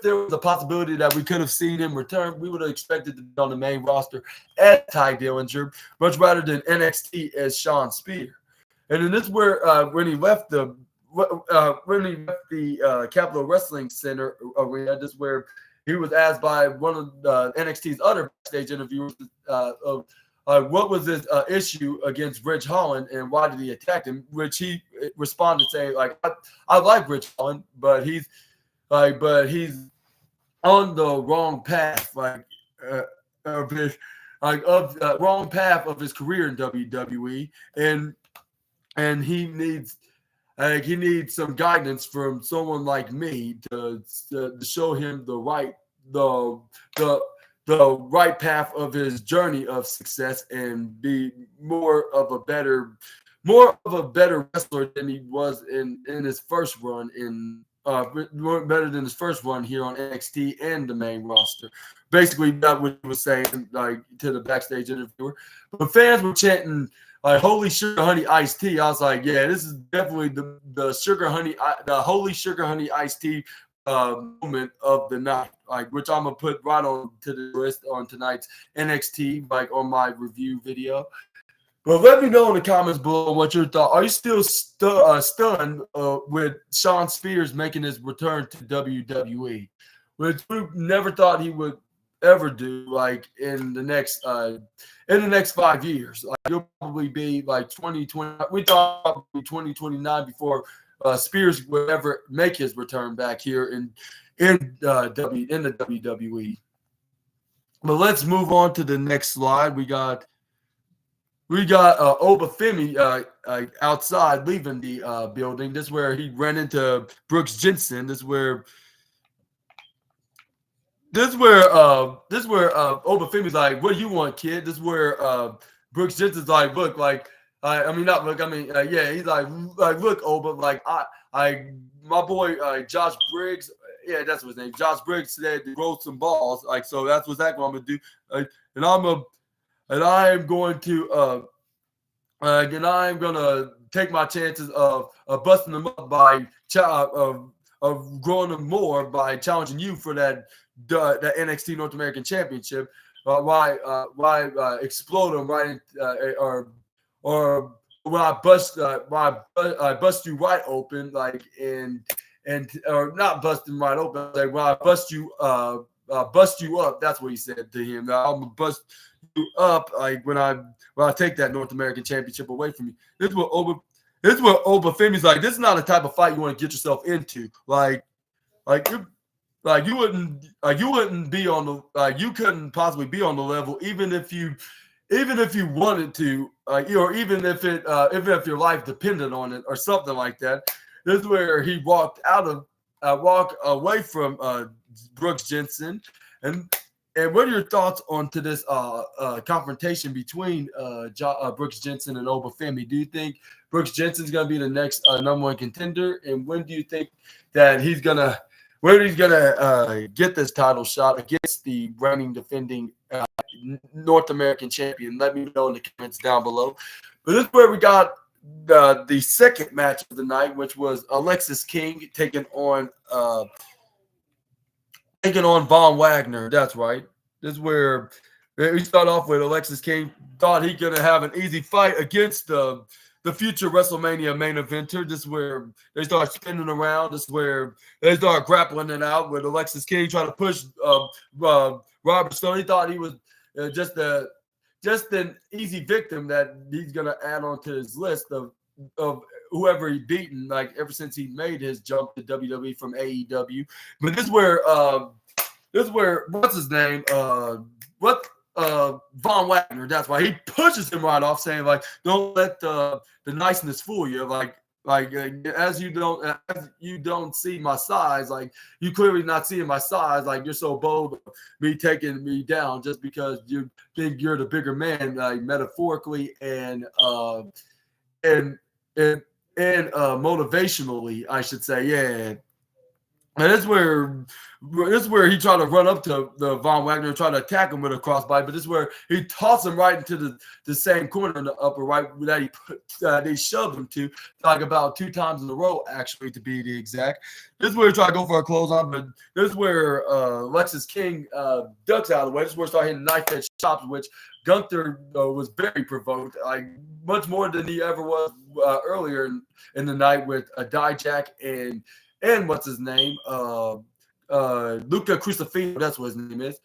A: there was a possibility that we could have seen him return. We would have expected to be on the main roster as Ty Dillinger, much rather than NXT as Sean Spear. And then this is where when he left the Capitol Wrestling Center arena, this is where he was asked by one of NXT's other backstage interviewers of what was his issue against Rich Holland and why did he attack him? Which he responded saying, like, I like Rich Holland, but he's on the wrong path, wrong path of his career in WWE, and he needs some guidance from someone like me to show him the right path of his journey of success and be more of a better wrestler than he was in his first run better than his first run here on NXT and the main roster. Basically, that's what he was saying, like, to the backstage interviewer. But fans were chanting like "Holy Sugar Honey Iced Tea." I was like, yeah, this is definitely the Holy Sugar Honey Iced Tea moment of the night, like, which I'm gonna put right on to the list on tonight's NXT, like, on my review video. But let me know in the comments below what your thought. Are you still stunned with Sean Spears making his return to WWE, which we never thought he would ever do, like, in the next 5 years? Like, he'll probably be like 2020. We thought 2029 before Spears will ever make his return back here in the WWE. But let's move on to the next slide. We got Obafemi outside leaving the building. This is where he ran into Brooks Jensen. This is where Obafemi's like, "What do you want, kid?" This is where Brooks Jensen's like, "Look, like, not look. Yeah." He's like, "Look, Oba, like, my boy Josh Briggs, yeah, that's his name. Josh Briggs said to grow some balls, like, so that's what I'm gonna do, and I am going to take my chances of busting them up by of growing them more by challenging you for that NXT North American Championship. Why explode them right or when I bust you right open, like and or not busting right open, like when I bust you up. That's what he said to him. I'm gonna bust you up, like when I take that North American Championship away from you. This is what Obafemi's like. This is not a type of fight you want to get yourself into. You wouldn't be on the you couldn't possibly be on the level even if you wanted to, or even if your life depended on it or something like that. This is where he walked away from Brooks Jensen. And what are your thoughts on to this confrontation between Brooks Jensen and Obafemi? Do you think Brooks Jensen's going to be the next number one contender? And when do you think that he's going to get this title shot against the reigning defending North American champion? Let me know in the comments down below. But this is where we got the second match of the night, which was Alexis King taking on Von Wagner. That's right. This is where we start off with Alexis King. Thought he gonna have an easy fight against the future WrestleMania main eventer. This is where they start spinning around. This is where they start grappling it out with Alexis King trying to push Robert Stone. He thought he was just an easy victim that he's gonna add onto his list of whoever he beaten, like ever since he made his jump to WWE from AEW. But this is where what's his name? Von Wagner. That's why he pushes him right off, saying like, "Don't let the niceness fool you." As you don't see my size, like you clearly not seeing my size, like you're so bold me taking me down just because you think you're the bigger man, like metaphorically and motivationally, I should say. Yeah. And this is where he tried to run up to the Von Wagner and try to attack him with a crossbody, but this is where he tossed him right into the same corner in the upper right that they shoved him to, like about 2 times in a row, actually, to be the exact. This is where he tried to go for a clothesline, but this is where Alexis King ducks out of the way. This is where he started hitting knife-edge chops, which Gunther was very provoked, like much more than he ever was earlier in the night with a Dijak and what's his name? Luca Crucifino, that's what his name is.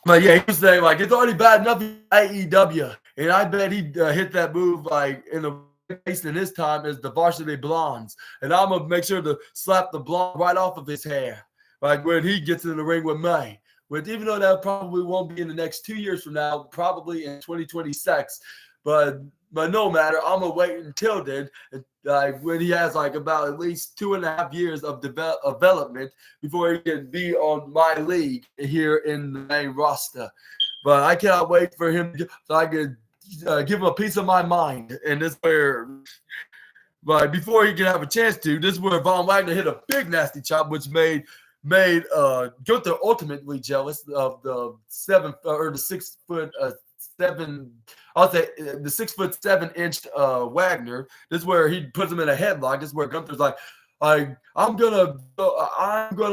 A: But yeah, he was saying like it's already bad enough in AEW, and I bet he hit that move like in the face in his time as the Varsity Blondes, and I'm gonna make sure to slap the blonde right off of his hair, like when he gets in the ring with May. But even though that probably won't be in the next 2 years from now, probably in 2026, but no matter, I'm gonna wait until then. When he has like about at least 2.5 years of development before he can be on my league here in the main roster. But I cannot wait for him so I can give him a piece of my mind. And this is where, but before he can have a chance to, this is where Von Wagner hit a big nasty chop, which made Gunther ultimately jealous of the 6 foot 7. I'll say the 6'7" Wagner. This is where he puts him in a headlock. This is where Gunther's like, I'm gonna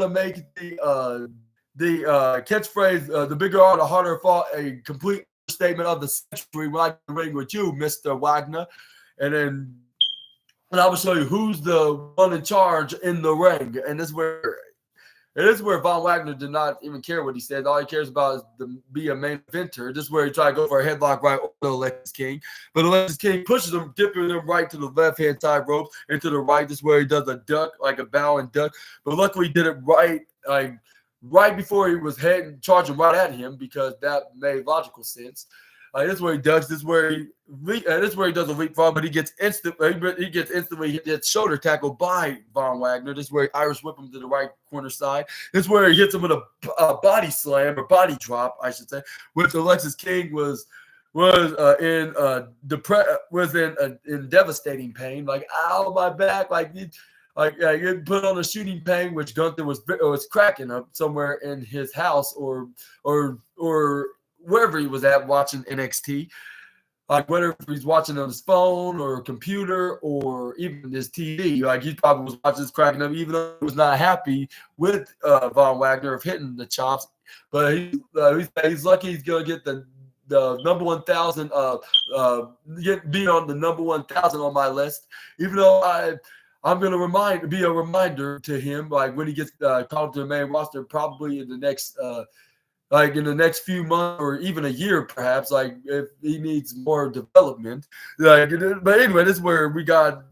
A: make the catchphrase, the bigger or the harder fall, a complete statement of the century when I can ring with you, Mr. Wagner. And I will show you who's the one in charge in the ring. And this is where And this is where Von Wagner did not even care what he said. All he cares about is to be a main eventer. This is where he tried to go for a headlock right over Alexis King. But Alexis King pushes him, dipping him right to the left-hand side rope and to the right. This is where he does a duck, like a bow and duck. But luckily he did it right before he was charging right at him, because that made logical sense. This is where he ducks. This is where he does a leapfrog, but he gets instantly hit shoulder tackle by Von Wagner. This is where he Irish whip him to the right corner side. This is where he hits him with a body slam, or body drop, I should say, which Alexis King was in devastating pain, like, ow, my back, like he put on a shooting pain, which Gunther was cracking up somewhere in his house or wherever he was at watching NXT, like whether he's watching on his phone or computer or even his TV. Like, he probably was watching this cracking up, even though he was not happy with Von Wagner of hitting the chops. But he's lucky he's gonna get the number 1,000, being on the number 1,000 on my list. Even though I'm gonna be a reminder to him, like when he gets called to the main roster, probably in the next. In the next few months or even a year, perhaps, like if he needs more development. But anyway, this is where we got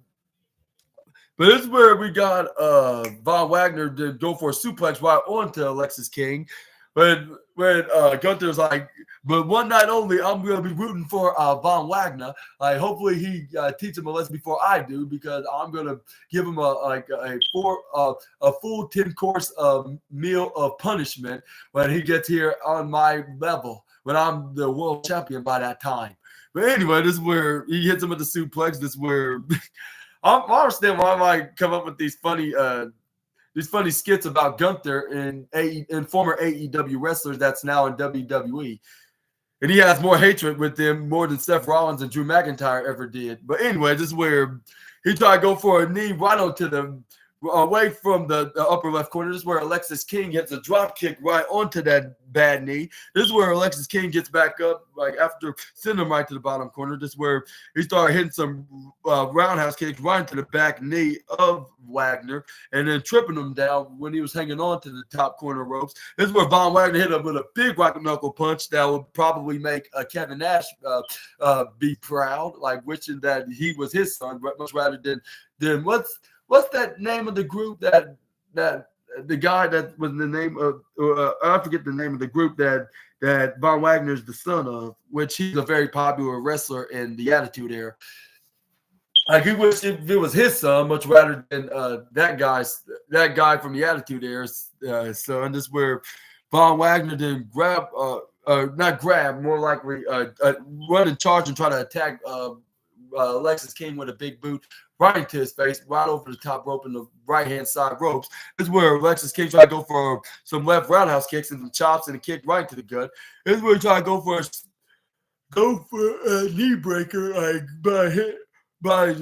A: Von Wagner to go for a suplex right onto Alexis King. But when Gunther's like, but one night only, I'm going to be rooting for Von Wagner. Hopefully he teaches him a lesson before I do, because I'm going to give him a full 10-course meal of punishment when he gets here on my level, when I'm the world champion by that time. But anyway, this is where he hits him with the suplex. This is where I understand why I might come up with these funny skits about Gunther and former AEW wrestlers that's now in WWE. And he has more hatred with them, more than Seth Rollins and Drew McIntyre ever did. But anyway, this is where he tried to go for a knee right onto away from the upper left corner. This is where Alexis King hits a drop kick right onto that bad knee. This is where Alexis King gets back up, like after sending him right to the bottom corner. This is where he started hitting some roundhouse kicks right into the back knee of Wagner, and then tripping him down when he was hanging on to the top corner ropes. This is where Von Wagner hit him with a big rock knuckle punch that would probably make Kevin Nash be proud, like wishing that he was his son, much rather than what's that name of the group that the guy that was the name of I forget the name of the group that Von Wagner's the son of, which he's a very popular wrestler in the Attitude Era. Like, he wished if it was his son, much rather than that guy from the Attitude Era's son. This is where Von Wagner then more likely run and charge and try to attack Alexis King with a big boot right into his face, right over the top rope in the right-hand side ropes. This is where Alexis King tried to go for some left roundhouse kicks and some chops and a kick right to the gut. This is where he tried to go for a knee breaker, like by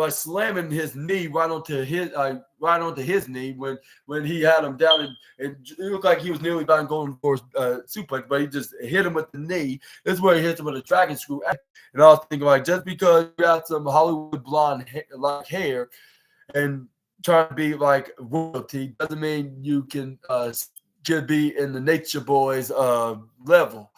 A: slamming his knee right onto his knee when he had him down, and it looked like he was nearly about going for a suplex, but he just hit him with the knee. This is where he hits him with a dragon screw. And I was thinking, like, just because you got some Hollywood blonde like hair and trying to be like royalty doesn't mean you can be in the Nature Boys level.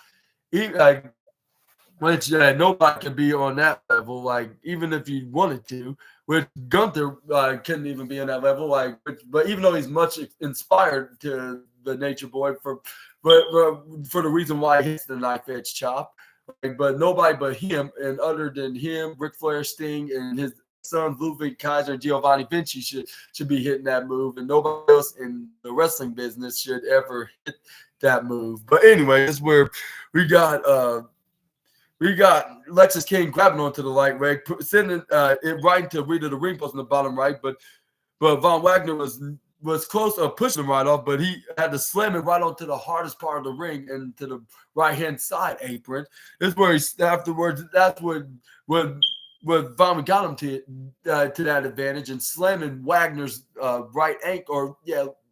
A: Which nobody can be on that level, like, even if you wanted to. Which Gunther couldn't even be on that level, like, but even though he's much inspired to the Nature Boy for the reason why he hits the knife edge chop, like, but nobody but him, and other than him, Ric Flair, Sting, and his sons Ludwig Kaiser and Giovanni Vinci should be hitting that move, and nobody else in the wrestling business should ever hit that move. But anyway, this is where we got Alexis King grabbing onto the light leg, sending it right into Rita the ring post in the bottom right, but Von Wagner was close to pushing him right off, but he had to slam it right onto the hardest part of the ring and to the right-hand side apron. This is where afterwards, that's what Von got him to that advantage, and slamming Wagner's right ankle,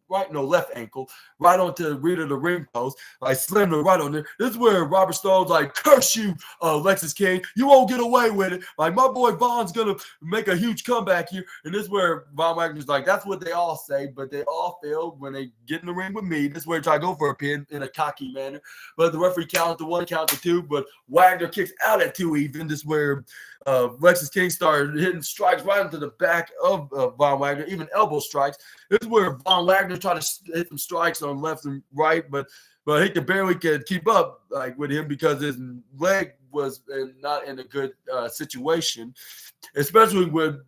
A: left ankle, right onto the rear of the ring post, like slammed him right on there. This is where Robert Stone's like, curse you, Lexis King, you won't get away with it. Like, my boy Von's gonna make a huge comeback here. And this is where Von Wagner's like, that's what they all say, but they all fail when they get in the ring with me. This is where he try to go for a pin in a cocky manner, but the referee counted to 1, counted to 2, but Wagner kicks out at 2 even. This is where Lexis King started hitting strikes right into the back of Von Wagner, even elbow strikes. This is where Von Wagner tried to hit some strikes on left and right, but he could barely keep up like with him because his leg was not in a good situation, especially with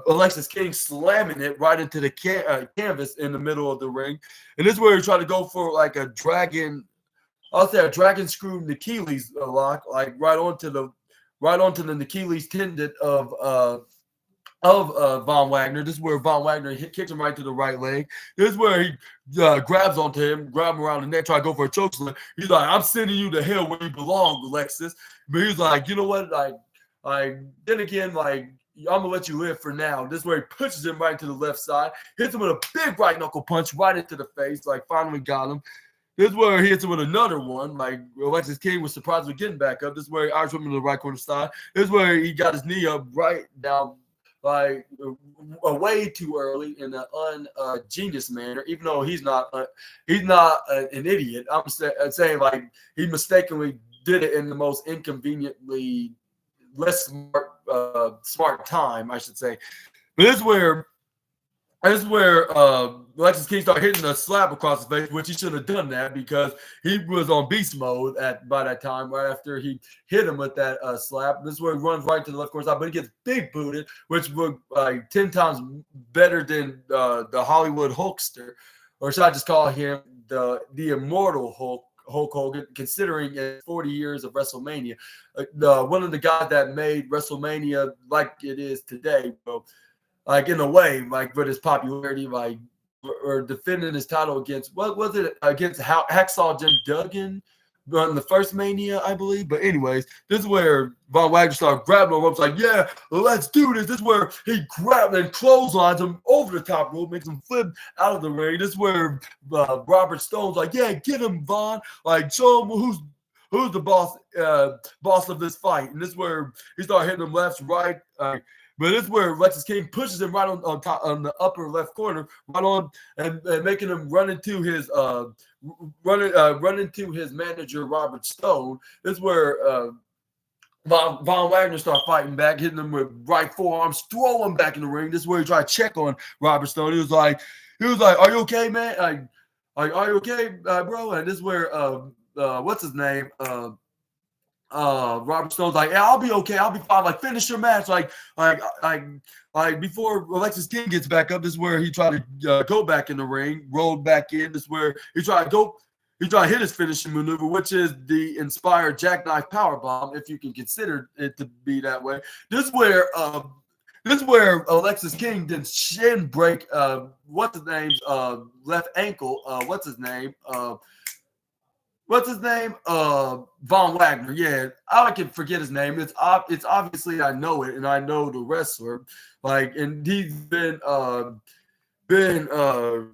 A: Alexis King slamming it right into the canvas in the middle of the ring. And this is where he tried to go for like a dragon screw Achilles lock, like right onto the Achilles tendon of Von Wagner. This is where Von Wagner kicks him right to the right leg. This is where he grabs onto him, grab him around the neck, try to go for a choke slam. He's like, I'm sending you to hell where you belong, Alexis. But he's like, you know what? Then again, I'm going to let you live for now. This is where he pushes him right to the left side, hits him with a big right knuckle punch right into the face, like finally got him. This is where he hits him with another one. Like, Alexis King was surprised with getting back up. This is where he Irish him to the right corner side. This is where he got his knee up right down, like way too early in an ungenius manner. Even though he's not an idiot. I'm saying like he mistakenly did it in the most inconveniently less smart time, I should say. But this is where Alexis King started hitting a slap across his face, which he should have done that because he was on beast mode by that time, right after he hit him with that slap. This is where he runs right to the left corner side, but he gets big booted, which was 10 times better than the Hollywood Hulkster, or should I just call him the immortal Hulk Hogan, considering it's 40 years of WrestleMania. One of the guys that made WrestleMania like it is today, bro. Like, in a way, like, with his popularity, like, or defending his title against, what was it, against Hacksaw Jim Duggan on the first Mania, I believe. But anyways, this is where Von Wagner started grabbing the ropes, like, yeah, let's do this. This is where he grabbed and clotheslines him over the top rope, makes him flip out of the ring. This is where Robert Stone's like, yeah, get him, Von. Like, show him who's the boss of this fight. And this is where he started hitting him left, right, but this is where Alexis King pushes him right on top on the upper left corner, right on, and making him run into his manager Robert Stone. This is where Von Wagner started fighting back, hitting him with right forearms, throw him back in the ring. This is where he tried to check on Robert Stone. He was like, "Are you okay, man? Are you okay, bro?" And this is where what's his name? Robert Stone's like, yeah, I'll be okay. I'll be fine. Like, finish your match. Like before Alexis King gets back up, this is where he tried to go back in the ring, rolled back in. This is where he tried to hit his finishing maneuver, which is the inspired jackknife powerbomb, if you can consider it to be that way. This is where Alexis King did shin break what's his name's left ankle. What's his name? Von Wagner. Yeah, I can forget his name. It's obviously I know it, and I know the wrestler. Like, and he's been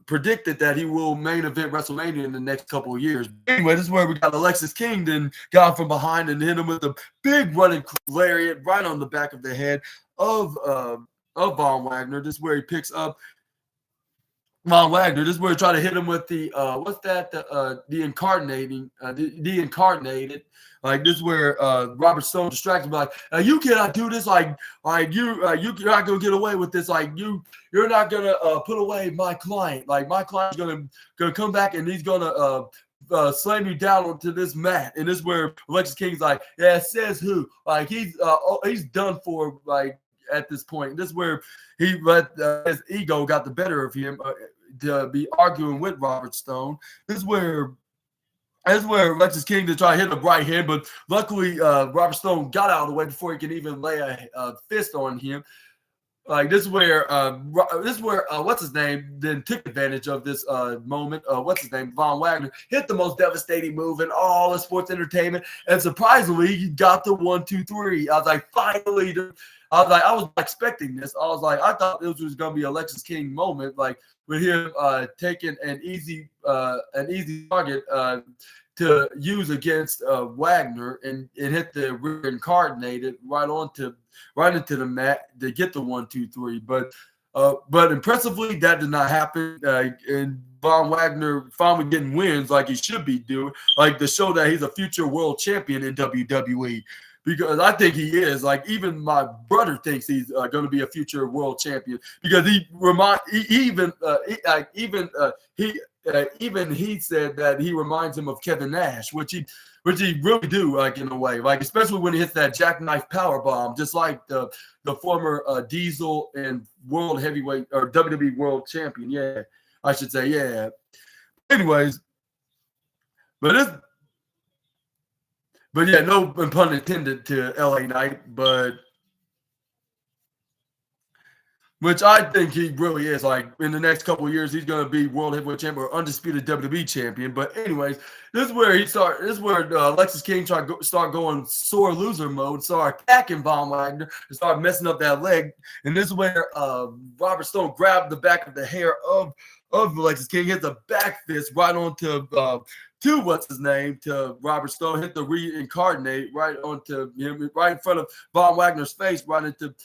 A: predicted that he will main event WrestleMania in the next couple of years. Anyway, this is where we got Alexis King, then got from behind and hit him with a big running lariat right on the back of the head of Von Wagner. This is where he picks up Von Wagner. This is where he tried to hit him with the the incarnated. Like, this is where Robert Stone distracted him, like, you cannot do this. Like you're not gonna get away with this. Like, you're not gonna put away my client. Like, my client's gonna come back and he's gonna slam you down onto this mat. And this is where Alexis King's like, yeah, says who? Like, he's done for, like, at this point. This is where he let his ego got the better of him to be arguing with Robert Stone. This is where Alexis King to try to hit a right hand, but luckily Robert Stone got out of the way before he could even lay a fist on him. Like, this is where what's his name then took advantage of this moment. What's his name? Von Wagner hit the most devastating move in all of sports entertainment, and surprisingly, he got the 1, 2, 3. I was like, finally. I was not expecting this. I was like, I thought this was gonna be a Lexis King moment, like with him taking an easy target to use against Wagner and hit the reincarnated right into the mat to get the 1-2-3. But impressively, that did not happen. And Von Wagner finally getting wins like he should be doing, like to show that he's a future world champion in WWE. Because I think he is. Like even my brother thinks he's going to be a future world champion because even he said that he reminds him of Kevin Nash, which he really do, like in a way, like especially when he hits that jackknife power bomb, just like the former Diesel and world heavyweight or WWE world champion. Yeah, I should say. Yeah. Anyways, but yeah, no pun intended to LA Knight, but which I think he really is. Like in the next couple of years, he's going to be world heavyweight champion or undisputed WWE champion. But anyways, this is where Lexis King start going sore loser mode, start attacking Von Wagner, and start messing up that leg. And this is where Robert Stone grabbed the back of the hair of Lexis King, hit the back fist right onto to Robert Stone, hit the reincarnate right onto him, right in front of Von Wagner's face, right into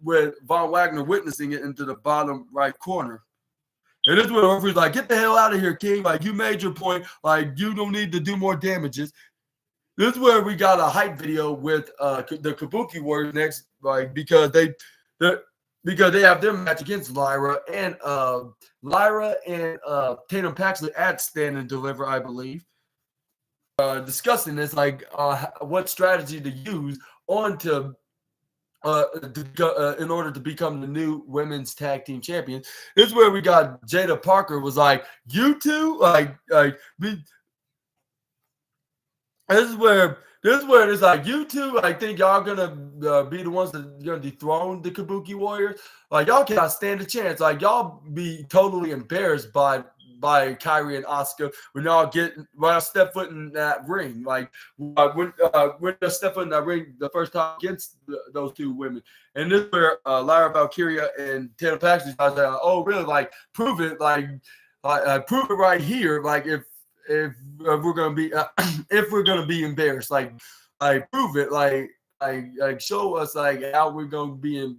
A: where Von Wagner witnessing it into the bottom right corner. And this is where the referee's like, get the hell out of here, King. Like, you made your point. Like, you don't need to do more damages. This is where we got a hype video with the Kabuki Warriors next, like, because they have their match against Lyra and Tatum Paxley at Stand and Deliver, I believe. Discussing this, like what strategy to use in order to become the new women's tag team champions. This is where we got Jada Parker was like, you two, this is where it's like, you two, I think y'all gonna be the ones that are gonna dethrone the Kabuki Warriors. Like y'all cannot stand a chance. Like y'all be totally embarrassed by Kyrie and Asuka when y'all step foot in that ring. Like when you step foot in that ring the first time against those two women. And this is where Lyra Valkyria and Tatum Paxley was like, oh really? Like prove it. Like prove it right here. Like if we're gonna be embarrassed, like prove it, like show us like how we're gonna be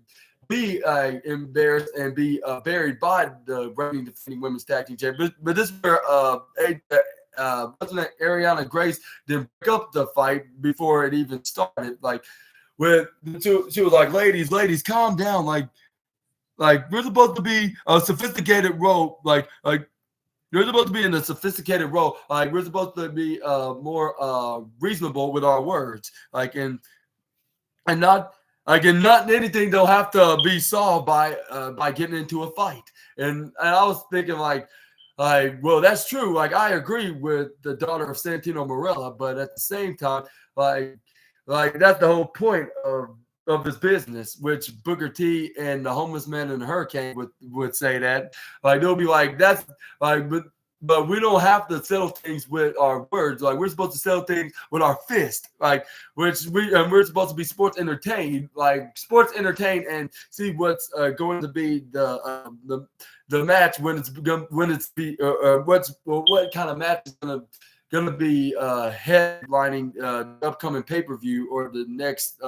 A: embarrassed and be buried by the reigning defending women's tag team champion. But this is where Ariana Grace didn't break up the fight before it even started. Like she was like, ladies, calm down. Like we're supposed to be a sophisticated role, you're supposed to be in a sophisticated role. Like we're supposed to be more reasonable with our words. And not anything they'll have to be solved by getting into a fight. And I was thinking well, that's true. Like I agree with the daughter of Santino Marella, but at the same time, like that's the whole point of this business, which Booker T and the Homeless Man and the Hurricane would say that. Like they'll be like, that's like, but we don't have to settle things with our words. Like we're supposed to settle things with our fist. Like we're supposed to be sports entertained and see what's going to be the match what kind of match is gonna be headlining the upcoming pay-per-view or the next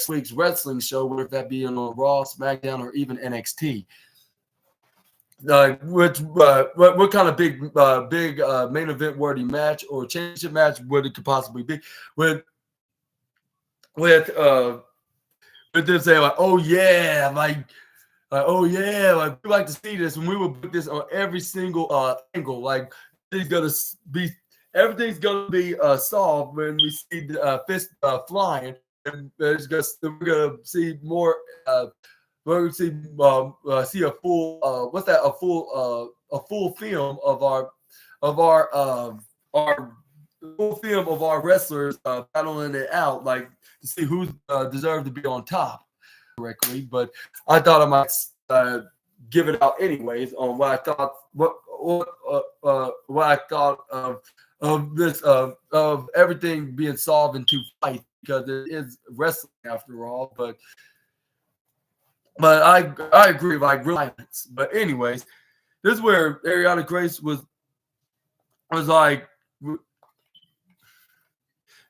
A: week's wrestling show, whether that be on Raw, SmackDown, or even NXT. What kind of big main event worthy match or championship match would it could possibly be with them saying like, oh yeah, like we like to see this, and we will put this on every single angle. Like everything's gonna be solved when we see the fist flying, and we're gonna see more. We're gonna see a full a full film of our full film of our wrestlers battling it out, like to see who deserved to be on top correctly. But I thought I might give it out anyways on what I thought of this of everything being solved in two fights because it is wrestling after all. But I agree, like violence. But anyways, this is where Ariana Grace was like,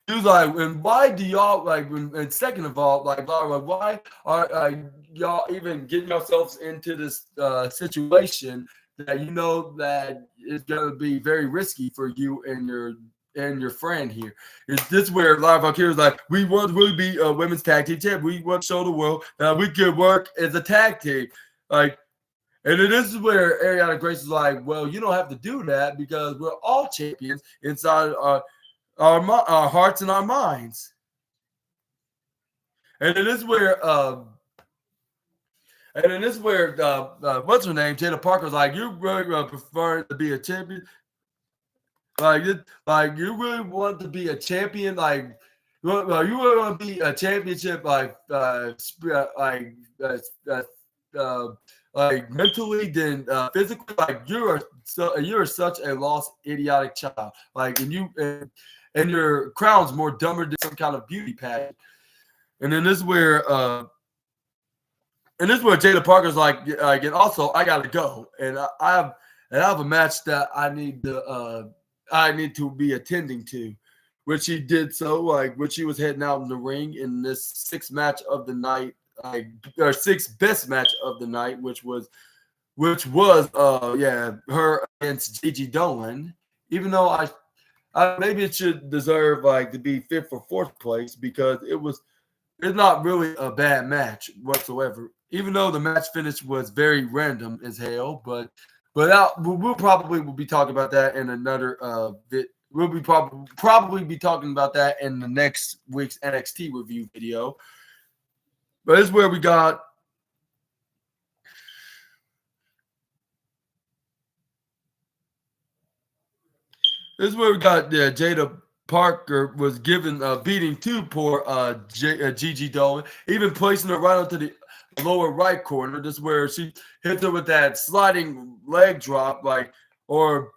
A: he was like, and why do y'all like? And second of all, like, why are y'all even getting yourselves into this situation that you know that is going to be very risky for you and your friend here? Is this where Live Valkyrie is like, we want to really be a women's tag team champ? We want to show the world that we can work as a tag team, like. And then this is where Ariana Grace is like, well, you don't have to do that because we're all champions inside our hearts and our minds. And then this is where what's her name? Jada Parker's like, you really prefer to be a champion? Like you really want to be a champion? Like you really want to be a championship like mentally than physically? Like you're such a lost, idiotic child. Like and your crown's more dumber than some kind of beauty pageant. And then this is where Jada Parker's like, and also I gotta go, and I have a match that I need to be attending to, which she did so, like when she was heading out in the ring in this sixth match of the night, or sixth best match of the night, which was her against Gigi Dolan. Even though I maybe it should deserve like to be fifth or fourth place because it's not really a bad match whatsoever. Even though the match finish was very random as hell, but we'll probably be talking about that in another We'll be probably be talking about that in the next week's NXT review video. But this is where we got Jada Parker was given a beating to poor Gigi Dolan, even placing her right onto the lower right corner. This is where she hits her with that sliding leg drop, or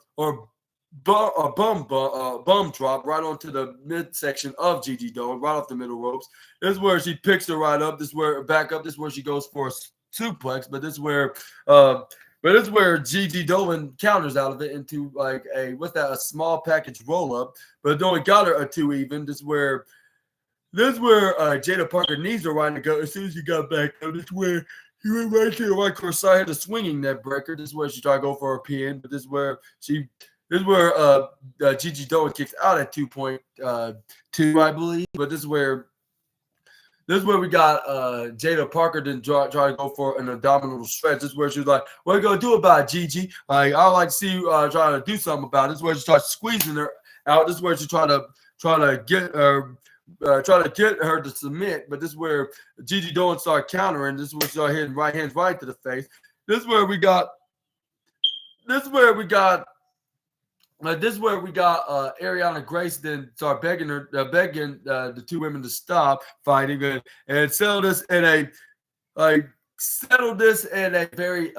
A: bum drop right onto the midsection of Gigi Dolan, right off the middle ropes. This is where she picks her right up. This is where back up. This is where she goes for a suplex. But this is where Gigi Dolan counters out of it into like a small package roll up, but only got her a 2 even. This is where Jada Parker needs her right to go. As soon as she got back up, this is where he went right to the right cross side, had a swinging net breaker. This is where she tried to go for a pin, but this is where Gigi Dolan kicks out at 2.2, I believe. But this is where we got Jada Parker then try to go for an abdominal stretch. This is where she was like, "What are you gonna do about it, Gigi? Like, I'd like to see you trying to do something about it." This is where she starts squeezing her out. This is where she try to get her to submit. But this is where Gigi Dolan started countering. This is where she started hitting right hands right to the face. This is where we got Ariana Grace then start begging the two women to stop fighting and settle this in a very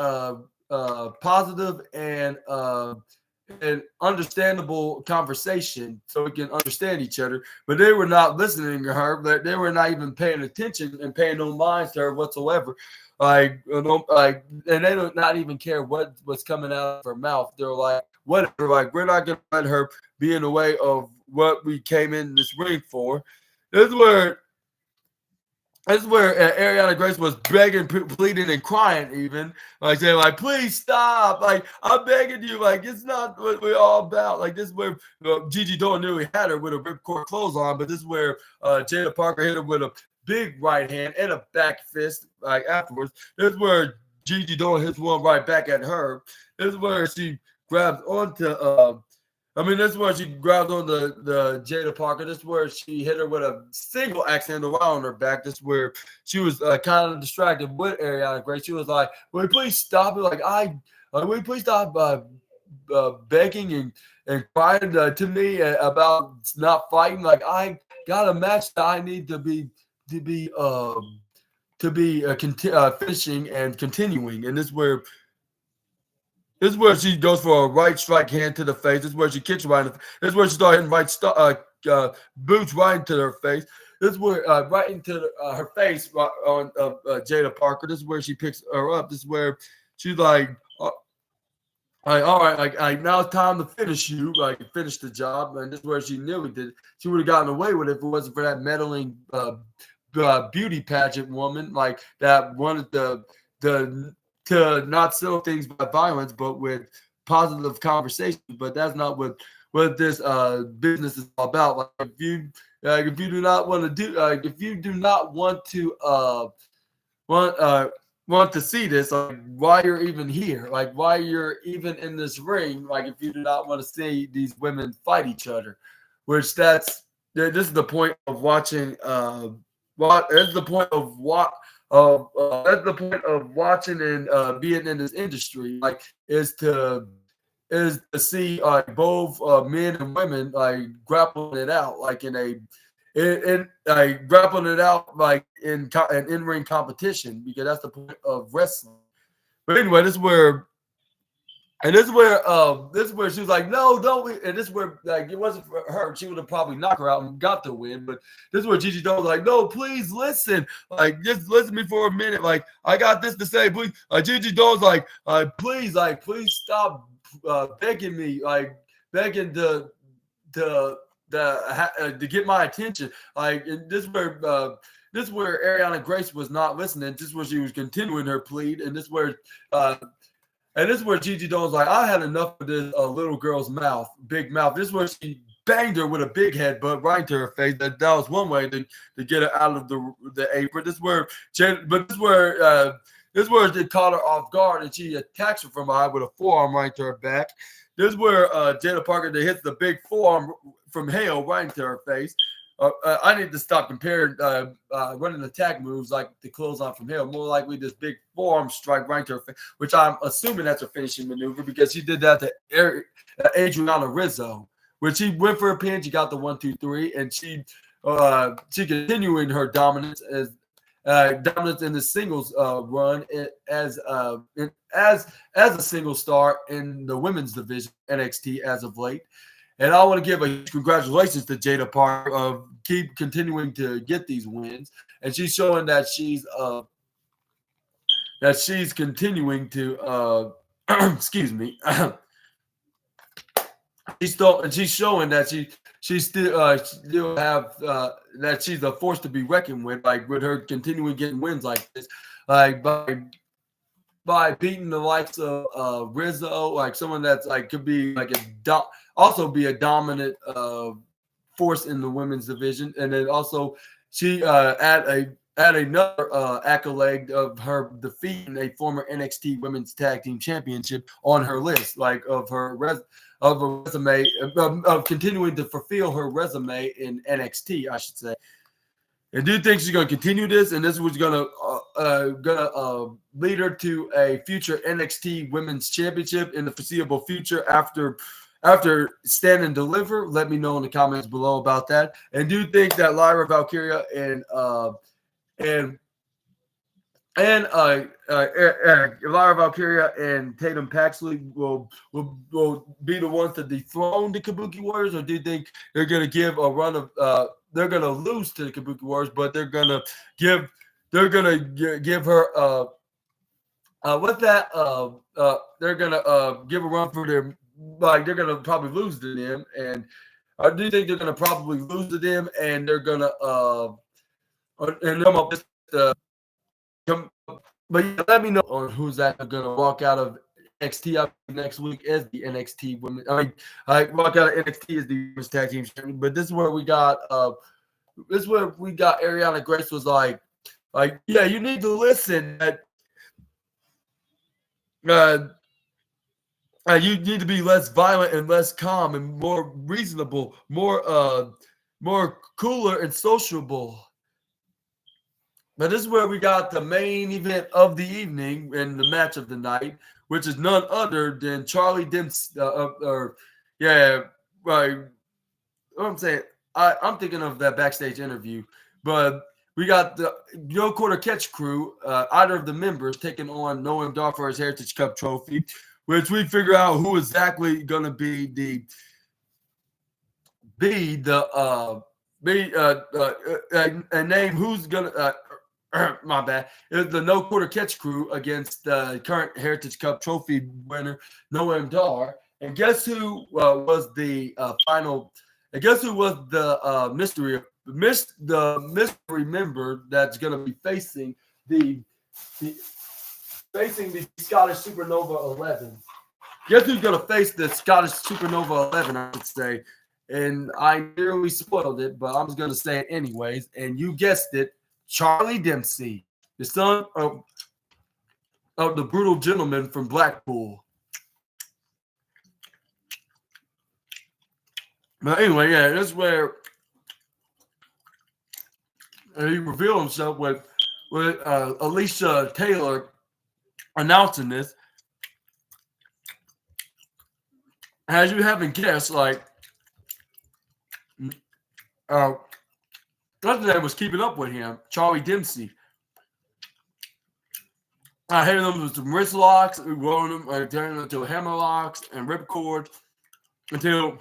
A: positive and understandable conversation, so we can understand each other. But they were not listening to her. But they were not even paying attention and paying no mind to her whatsoever. And they don't not even care what was coming out of her mouth. They're like, whatever, like, we're not gonna let her be in the way of what we came in this ring for. This is where Ariana Grace was begging, pleading, and crying, even like saying, like, please stop, like, I'm begging you, like, it's not what we're all about. Like, this is where Gigi Dolan nearly had her with a ripcord clothesline, but this is where Jada Parker hit her with a big right hand and a back fist, like, afterwards. This is where Gigi Dolan hits one right back at her. This is where she grabs onto this is where she grabbed on the Jada Parker. This is where she hit her with a single axe handle right on her back. This is where she was kind of distracted with Ariana Grace. She was like, will you please stop it? Will you please stop begging and crying to me about not fighting? Like, I got a match that I need to be finishing and continuing. And this is where she goes for a right strike hand to the face. This is where she kicks right in the face. This is where she started hitting boots right into her face. right into her face on Jada Parker. This is where she picks her up. This is where she's like, all right, like now it's time to finish you, like finish the job, and this is where she nearly did. She would have gotten away with it if it wasn't for that meddling beauty pageant woman, like that wanted the to not settle things by violence, but with positive conversation. But that's not what this business is all about. Like if you do not want to do if you do not want to want want to see this, like why you're even here, like why you're even in this ring, like if you do not want to see these women fight each other, which this is the point of watching that's the point of that's the point of watching and being in this industry, like is to see both men and women like grappling it out, like grappling it out like in ring competition, because that's the point of wrestling. But anyway, this is where she was like, no, don't we? And this is where, like, it wasn't for her, she would have probably knocked her out and got the win. But this is where Gigi Dolan was like, no, please listen. Like, just listen to me for a minute. Like, I got this to say, please. Gigi Dolan's like, please stop begging me, like, begging to get my attention. Like, and this is where Ariana Grace was not listening. This is where she was continuing her plead, and this is where Gigi Dolan's like, I had enough of this little girl's big mouth. This is where she banged her with a big headbutt right to her face. That was one way to get her out of the apron. This is where they caught her off guard, and she attacks her from behind with a forearm right to her back. This is where Jada Parker hits the big forearm from hell right into her face. I need to stop comparing running attack moves like the clothesline from hell. More likely this big forearm strike right to her face, which I'm assuming that's a finishing maneuver because she did that to Adriana Rizzo, when she went for a pin. She got the 1, 2, 3, and she continuing her dominance in the singles run as a single star in the women's division NXT as of late. And I want to give a congratulations to Jada Parker of keep continuing to get these wins, and she's showing that she's continuing to excuse me. She's showing that she still have that she's a force to be reckoned with, like with her continuing getting wins like this, like by beating the likes of Rizzo, like someone that's like could be like also be a dominant force in the women's division. And then also she add another accolade of her defeating a former NXT Women's Tag Team Championship on her list, like of her resume of continuing to fulfill her resume in NXT, I should say. And do you think she's going to continue this? And this was going to lead her to a future NXT Women's Championship in the foreseeable future after Stand and Deliver? Let me know in the comments below about that. And do you think that Lyra Valkyria and Lyra Valkyria and Tatum Paxley will be the ones to dethrone the Kabuki Warriors, or do you think they're going to give a run of they're going to lose to the Kabuki Warriors, but they're going to give her they're going to give a run for their, like they're going to probably lose to them, and I do think they're going to probably lose to them, and they're going to and come up with but yeah, let me know on who's that going to walk out of NXT next week as the NXT women. Walk out of NXT as the women's tag team champion. But this is where we got Ariana Grace was like, yeah, you need to listen. You need to be less violent and less calm and more reasonable, more cooler and sociable. Now, this is where we got the main event of the evening and the match of the night, which is none other than Charlie Dempsey. What I'm saying, I'm thinking of that backstage interview, but we got the No Quarter Catch crew, either of the members taking on Noam Dar for his Heritage Cup trophy, which we figure out who exactly going to be the be a name who's gonna my bad. It's the no quarter catch crew against the current Heritage Cup trophy winner Noam Dar. And guess who was the final? And guess who was the mystery member that's going to be the facing the Scottish Supernova 11? Guess who's going to face the Scottish Supernova 11? I would say, and I nearly spoiled it, but I'm just going to say it anyways. And you guessed it. Charlie Dempsey, the son of the brutal gentleman from Blackpool. But anyway, yeah, that's where he revealed himself with Alicia Taylor announcing this. As you haven't guessed, like what's his name was keeping up with him, Charlie Dempsey. I hit him with some wrist locks, rolling him, turning them into hammer locks and ripcord until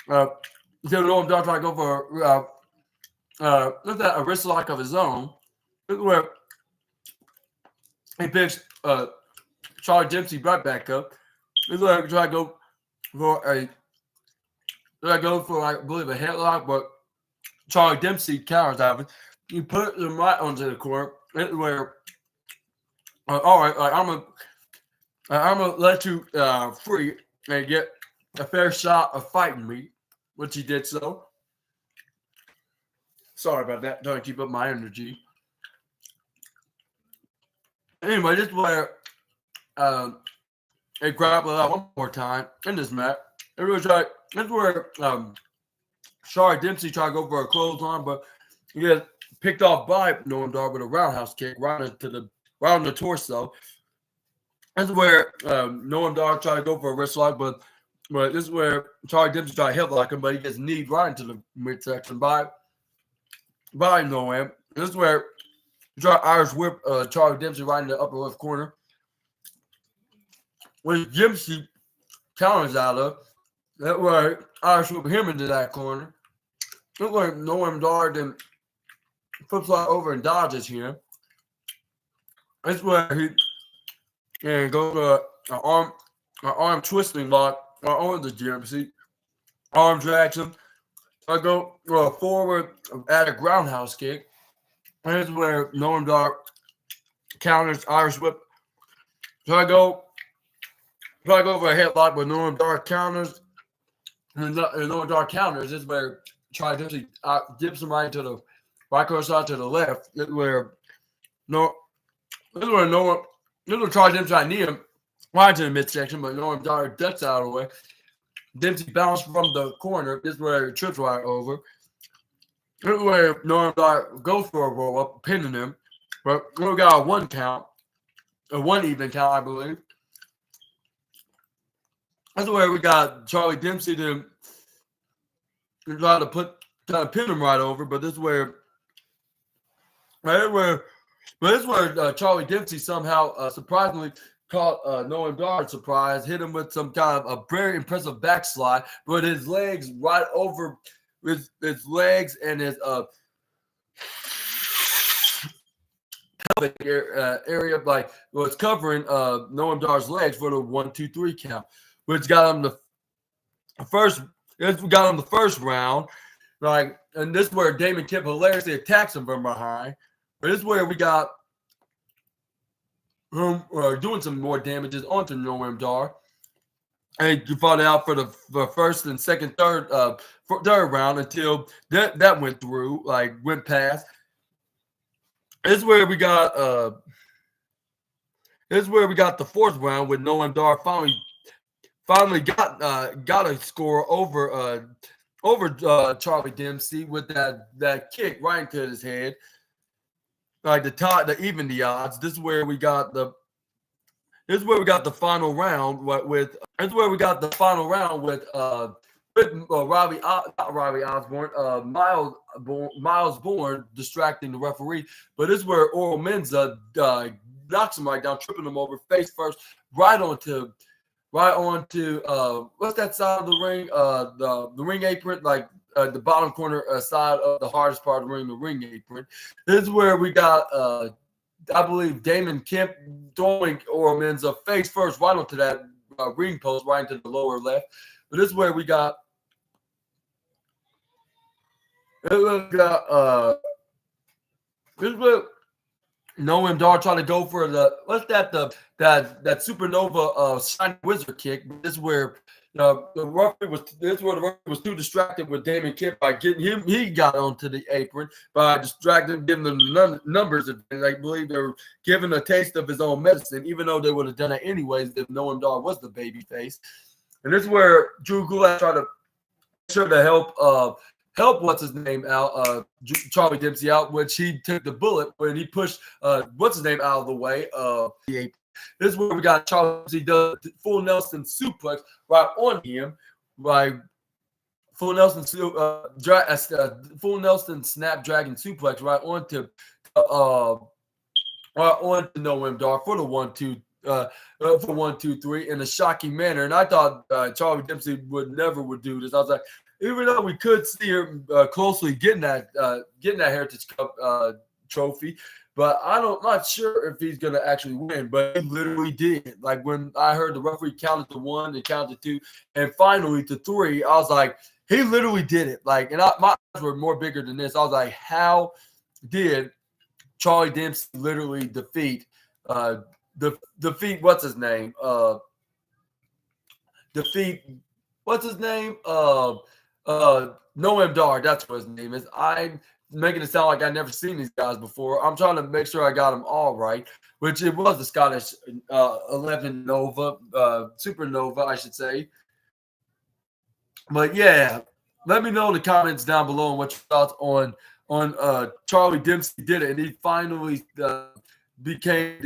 A: Noam Dar tried to go for a wrist lock of his own. This is where he picks Charlie Dempsey right back up. This is where he tried to go for I believe a headlock, but Charlie Dempsey counters out of it. He put him right onto the court. This is where all right, like, I'm gonna let you free and get a fair shot of fighting me, which he did so. Sorry about that. Trying to keep up my energy. Anyway, this is where they grapple out one more time in this match. It was like this is where Charlie Dempsey tried to go for a clothesline, but he gets picked off by Noam Dar with a roundhouse kick right on the torso. This is where Noam Dar tried to go for a wrist lock, but this is where Charlie Dempsey tried to headlock him, but he gets kneed right into the midsection by Noam. This is where he tried to Irish whip Charlie Dempsey right in the upper left corner, which Dempsey counters out of. That way, Irish whip him into that corner. Look like Noam Dar then flips right over and dodges him. That's where he goes to an arm twisting lock on the Dempsey. Arm drags him. I go forward at a groundhouse kick. That's where Noam Dar counters Irish whip. So I go for a headlock, but Noam Dar counters. And Noam Dar counters. This is where Charlie Dempsey dips him right across out to the left. This is where Charlie Dempsey I need him right to the midsection, but Noam Dar ducks out of the way. Dempsey bounced from the corner. This is where he trips right over. This is where Noam Dar goes for a roll up, pinning him. But we got a one even count, I believe. That's where we got Charlie Dempsey to try to pin him right over, but this is where Charlie Dempsey somehow surprisingly caught Noam Dar surprise, hit him with some kind of a very impressive backslide, but his legs right over his legs and his pelvic area like was covering Noam Dar's legs for the 1-2-3 count, which got him the first round. Like, and this is where Damon Kemp hilariously attacks him from behind. But this is where we got him doing some more damages onto Noam Dar. And you fought out for the first and second, third round until that went through, like went past. This is where we got the fourth round with Noam Dar finally got a score over Charlie Dempsey with that kick right into his head. Like to even the odds. This is where we got the final round with Miles Bourne distracting the referee. But this is where Oral Menza knocks him right down, tripping him over face first, right onto what's that side of the ring? The ring apron, like the bottom corner side of the hardest part of the ring apron. This is where we got, I believe, Damon Kemp throwing Oro Menza face first right onto that ring post, right into the lower left. But this is where we got. This is where Noam Dar trying to go for that supernova shiny wizard kick. But this is where the referee was too distracted with Damon Kemp by getting him. He got onto the apron by distracting, giving them the numbers. And I believe they were giving a taste of his own medicine, even though they would have done it anyways if Noam Dar was the baby face. And this is where Drew Gulak tried to try to help what's his name out, Charlie Dempsey out, which he took the bullet when he pushed what's his name out of the way. This is where we got Charlie Dempsey does full Nelson suplex right on him, right? Full Nelson snapdragon suplex right onto Noam Dar for the 1-2. For 1-2-3 in a shocking manner, and I thought Charlie Dempsey would do this. I was like, even though we could see him closely getting that Heritage Cup trophy, but not sure if he's gonna actually win. But he literally did. Like when I heard the referee counted to 1, and counted to 2, and finally to 3, I was like, he literally did it. Like, and my eyes were more bigger than this. I was like, how did Charlie Dempsey literally defeat what's his name? Noam Dar, that's what his name is. I'm making it sound like I've never seen these guys before. I'm trying to make sure I got them all right, which it was the Scottish 11 Nova, Supernova, I should say. But yeah, let me know in the comments down below what your thoughts on Charlie Dempsey did it, and he finally became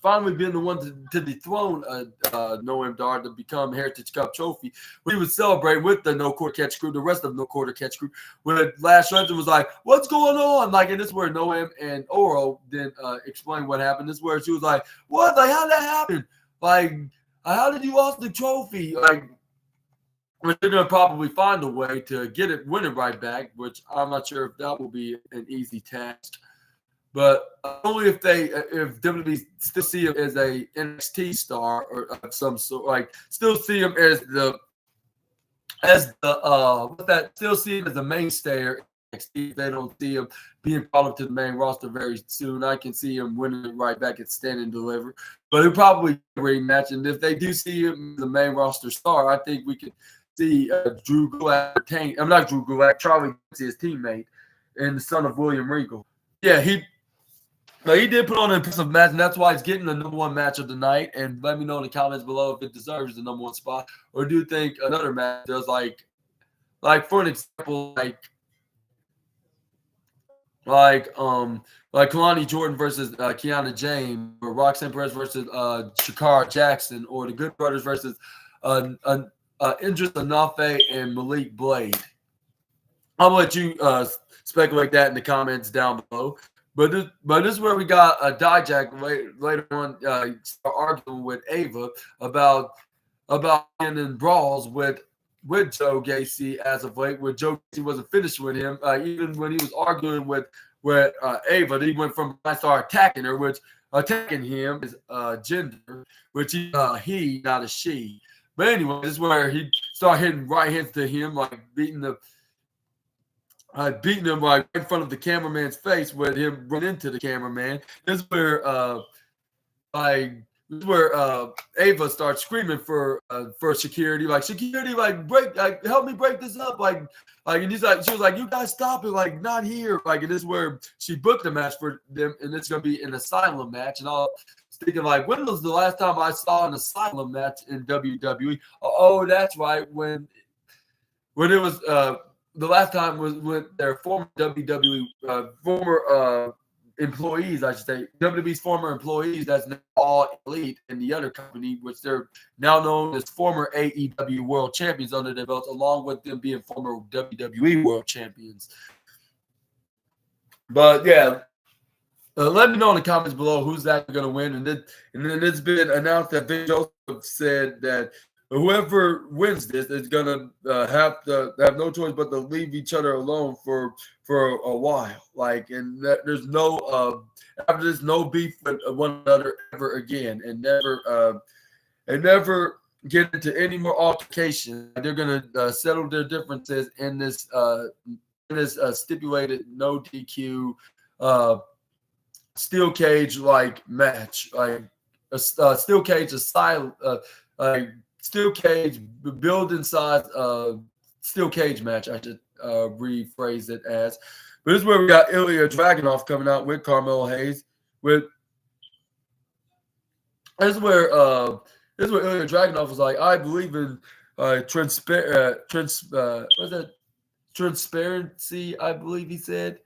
A: finally been the one to dethrone Noam Dar to become Heritage Cup trophy. We would celebrate with the No Quarter Catch crew, the rest of No Quarter Catch crew. When Lash Legend was like, "What's going on?" Like, and this is where Noam and Oro then explain what happened. This is where she was like, "What? Like, how did that happen? Like, how did you lost the trophy?" Like, they're gonna probably find a way to win it right back, which I'm not sure if that will be an easy task. But only if WWE still see him as a NXT star or of some sort, like still see him still see him as the mainstay or NXT. If they don't see him being brought up to the main roster very soon, I can see him winning it right back at Stand and Deliver. But it'll probably be a rematch. And if they do see him as the main roster star, I think we could see Drew Gulak retain. I'm not Drew Gulak, Charlie Dempsey, his teammate, and the son of William Regal. Yeah, he did put on an impressive match, and that's why he's getting the number 1 match of the night. And let me know in the comments below if it deserves the number 1 spot, or do you think another match does, like for an example, like Kalani Jordan versus Kiana James, or Roxanne Perez versus Shakara Jackson, or the Good Brothers versus Idris Anafe and Malik Blade. I'll let you speculate that in the comments down below. But this is where we got Dijak later on arguing with Ava about getting in brawls with Joe Gacy as of late, where Joe Gacy wasn't finished with him. Even when he was arguing with Ava, he went from I started attacking her, which attacking him is gender, which he not a she. But anyway, this is where he started hitting right hands to him, like beating him right in front of the cameraman's face with him run into the cameraman. This is where Ava starts screaming for security, help me break this up, and she was like, you guys stop it, like not here, and this is where she booked the match for them, and it's gonna be an asylum match, and I was thinking like, when was the last time I saw an asylum match in WWE? Oh, that's right, when it was the last time was when their former WWE employees, I should say, WWE's former employees, that's now All Elite in the other company, which they're now known as former AEW World Champions under their belts, along with them being former WWE World Champions. But yeah, let me know in the comments below who's that going to win. And then it's been announced that Vic Joseph said that whoever wins this is gonna have no choice but to leave each other alone for a while. Like, and there's no after this, no beef with one another ever again, and never get into any more altercation. They're gonna settle their differences in this stipulated no DQ steel cage like match, like a steel cage, like steel cage build inside steel cage match. I should rephrase it as. But this is where we got Ilya Dragunov coming out with Carmelo Hayes. With this is where Ilya Dragunov was like, I believe in transparency. I believe he said.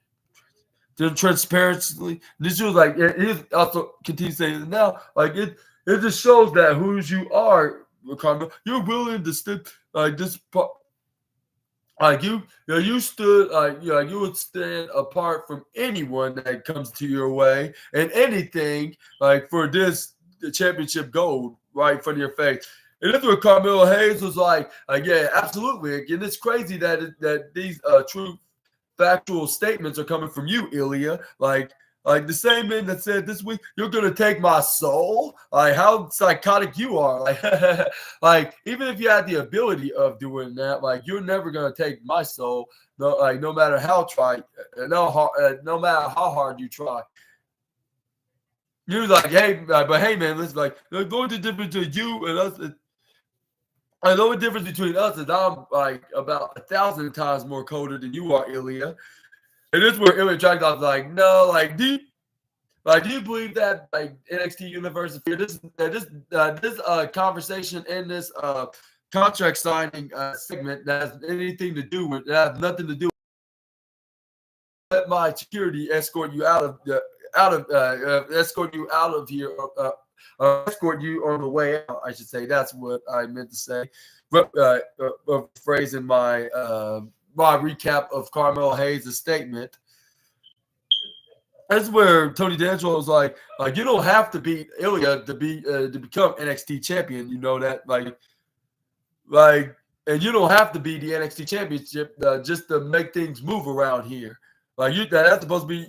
A: The transparency. This was like he also continues saying now, like it just shows that who you are, Ricardo. You're willing to stick like this, like you stood like you would stand apart from anyone that comes to your way and anything like for the championship gold right in front of your face. And this is where Carmelo Hayes was like, yeah, absolutely. Again, it's crazy that these true factual statements are coming from you, Ilya. Like the same man that said this week, you're gonna take my soul. Like how psychotic you are. Like, like even if you had the ability of doing that, like you're never gonna take my soul. No matter how no matter how hard you try. You're like, hey, but hey, man, listen, like the only difference between you and us. The only difference between us is I'm like about 1,000 times more coded than you are, Ilya. And this is where Ilya Dragunov's like, no, like, do you believe that like NXT Universe here? This conversation in this contract signing segment that has anything to do with that has nothing to do with let my security escort you out of escort you out of here. Escort you on the way out, I should say. That's what I meant to say. But phrasing my my recap of Carmelo Hayes' statement. That's where Tony D'Angelo was like you don't have to beat Ilya to become NXT champion. You know that, and you don't have to be the NXT championship just to make things move around here. Like that's supposed to be.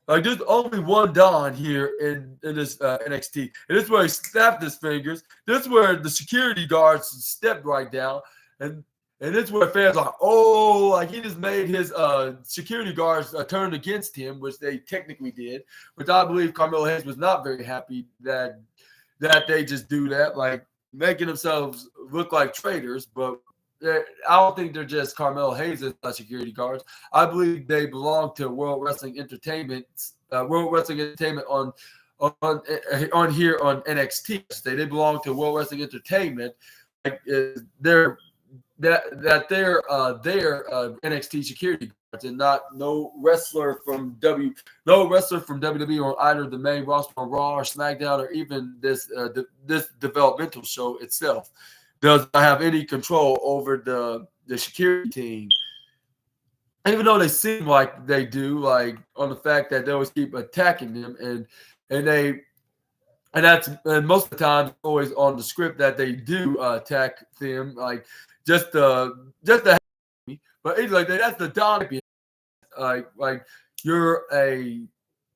A: Like there's only one Don here in this NXT. And this is where he snapped his fingers. This is where the security guards stepped right down. And this is where fans are like, oh, like he just made his security guards turn against him, which they technically did. Which I believe Carmelo Hayes was not very happy that they just do that, like making themselves look like traitors. But I don't think they're just Carmelo Hayes' security guards. I believe they belong to World Wrestling Entertainment on here on NXT. They belong to World Wrestling Entertainment. Like they're NXT security guards and not no wrestler from WWE on either the main roster on Raw or SmackDown or even this developmental show itself. Does not have any control over the security team, even though they seem like they do, like on the fact that they always keep attacking them, and most of the time always on the script that they do attack them, like just the but it's like that's the Don, like you're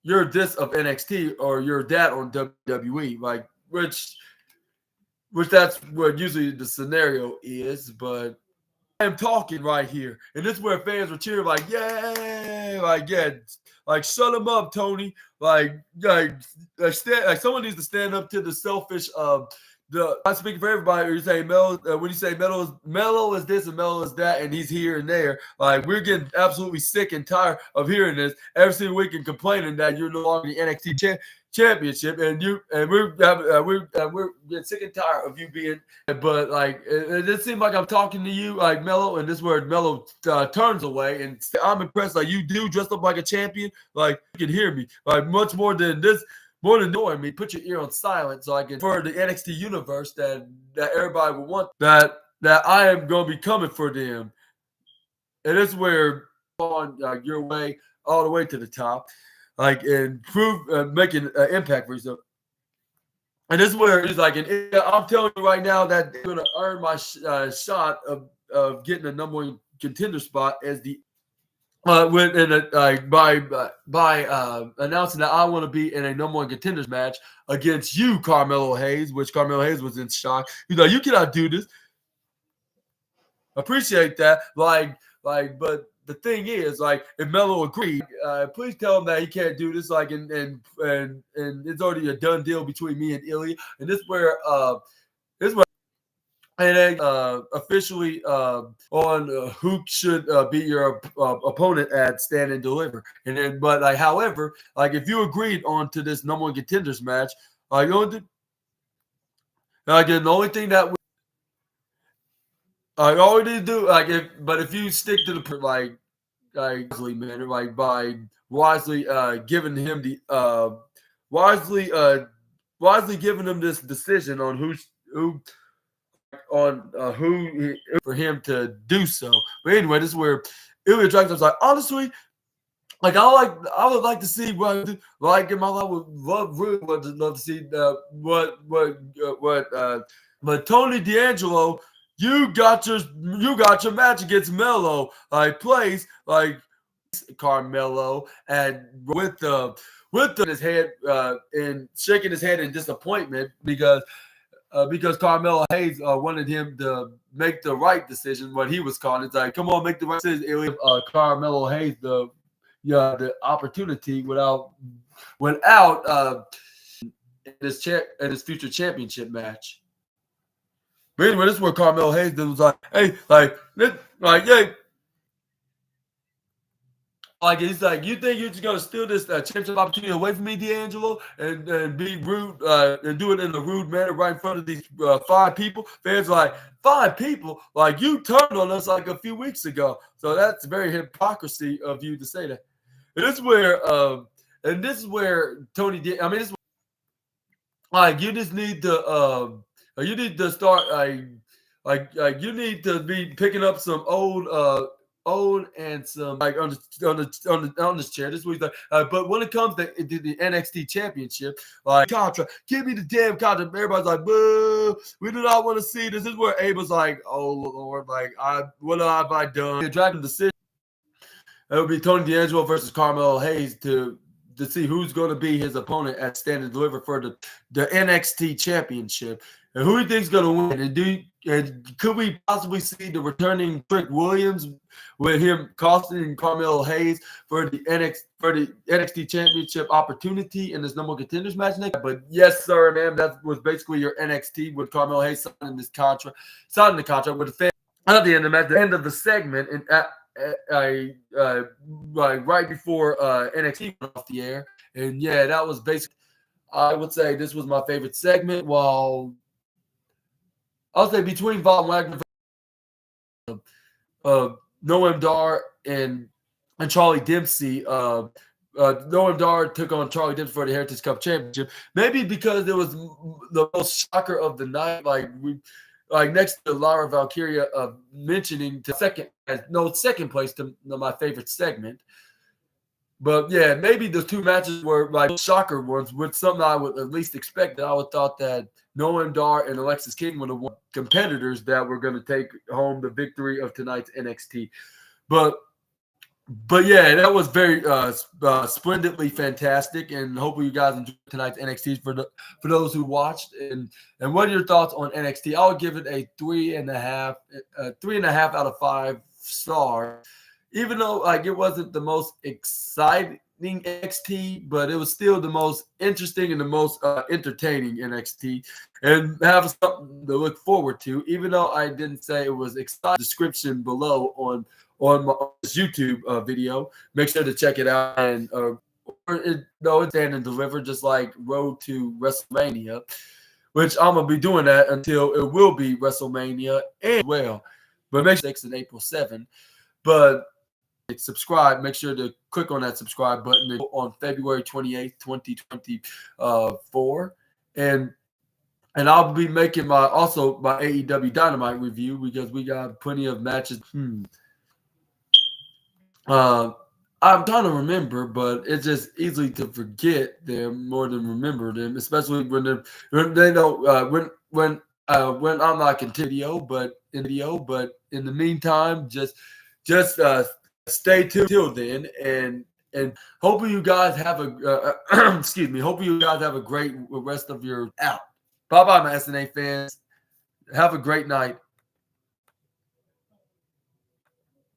A: this of NXT or you're that on WWE, like which that's what usually the scenario is, but I am talking right here. And this is where fans were cheering like, yay, like, yeah, like shut him up, Tony. Like someone needs to stand up to the selfish I'm speaking for everybody. You say Melo, when you say Melo is this and Melo is that, and he's here and there. Like we're getting absolutely sick and tired of hearing this every single week and complaining that you're no longer the NXT championship, and we're getting sick and tired of you being. But like it just seems like I'm talking to you, like Melo, and this is where Melo turns away, and I'm impressed. Like you do dress up like a champion, like you can hear me, like much more than this. More than knowing me, put your ear on silent so I can for the NXT universe that everybody will want that I am going to be coming for them. And this is where on your way all the way to the top, like and prove making an impact for yourself. And this is where he's like, and I'm telling you right now that they're going to earn my shot of getting a number one contender spot as the when in a, by announcing that I want to be in a number one contenders match against you, Carmelo Hayes, which Carmelo Hayes was in shock. He's like, you cannot do this. Appreciate that. But the thing is, like, if Melo agreed, please tell him that he can't do this. Like, and it's already a done deal between me and Ilya. And this is where and then officially on who should be your opponent at Stand and Deliver. And then, but like, however, like if you agreed on to this number one contenders match, like, again, the only thing that I already do, like, if you stick to the like wisely, man, like by wisely giving him the wisely giving him this decision on who for him to do so. But anyway, this is where Ilya Dragunov was like, honestly, like I would like to see what like in my life would love to see but Tony D'Angelo, you got your match against Melo, like plays like Carmelo and with his head and shaking his head in disappointment because Carmelo Hayes wanted him to make the right decision. What he was calling, it's like, come on, make the right decision. Carmelo Hayes the opportunity without in his future championship match. But anyway, this is where Carmelo Hayes was like, hey, hey. Like, he's like, you think you're just gonna steal this championship opportunity away from me, D'Angelo, and be rude and do it in a rude manner right in front of these 5 people? Fans are like, 5 people? Like, you turned on us like a few weeks ago. So that's very hypocrisy of you to say that. And this is where Tony did. I mean, this like you just need to you need to start like you need to be picking up some old and some like on this chair. This is what he's like. But when it comes to the NXT championship, like contract, give me the damn contract. Everybody's like, boo, we do not want to see this. This is where Abel's like, oh Lord, like what have I done? The Dragon decision. It would be Tony D'Angelo versus Carmelo Hayes to see who's going to be his opponent at Stand and Deliver for the NXT championship. And who do you think is going to win? And could we possibly see the returning Trick Williams with him costing Carmelo Hayes for the NXT championship opportunity in this number one contenders match next? But yes, sir, man, that was basically your NXT with Carmelo Hayes signing the contract with the fan. At the end of the segment, and right before NXT went off the air, and yeah, that was basically. I would say this was my favorite segment. While I'll say between Von Wagner, Noam Dar, and Charlie Dempsey, Noam Dar took on Charlie Dempsey for the Heritage Cup Championship. Maybe because it was the most shocker of the night. Like next to Lara Valkyria mentioning second place to my favorite segment. But yeah, maybe the 2 matches were like shocker ones, with something I would at least expect. That I would thought that Noam Dar and Alexis King would have won competitors that were going to take home the victory of tonight's NXT. But yeah, that was very splendidly fantastic, and hopefully you guys enjoyed tonight's NXT for those who watched. And what are your thoughts on NXT? I would give it a 3.5 out of 5 stars. Even though like it wasn't the most exciting NXT, but it was still the most interesting and the most entertaining NXT, and have something to look forward to. Even though I didn't say it was exciting, description below on my YouTube video. Make sure to check it out. And it's Stand and Deliver, just like Road to WrestleMania, which I'm gonna be doing that until it will be WrestleMania as well. But make sure 6 and April 7. But subscribe. Make sure to click on that subscribe button on February 28th, 2024. And I'll be making my AEW Dynamite review because we got plenty of matches. I'm trying to remember, but it's just easily to forget them more than remember them, especially when they don't when I'm not in video. But in the meantime, just stay tuned till then, and hoping you guys have a excuse me. Hoping you guys have a great rest of your out. Bye bye, my SNA fans. Have a great night.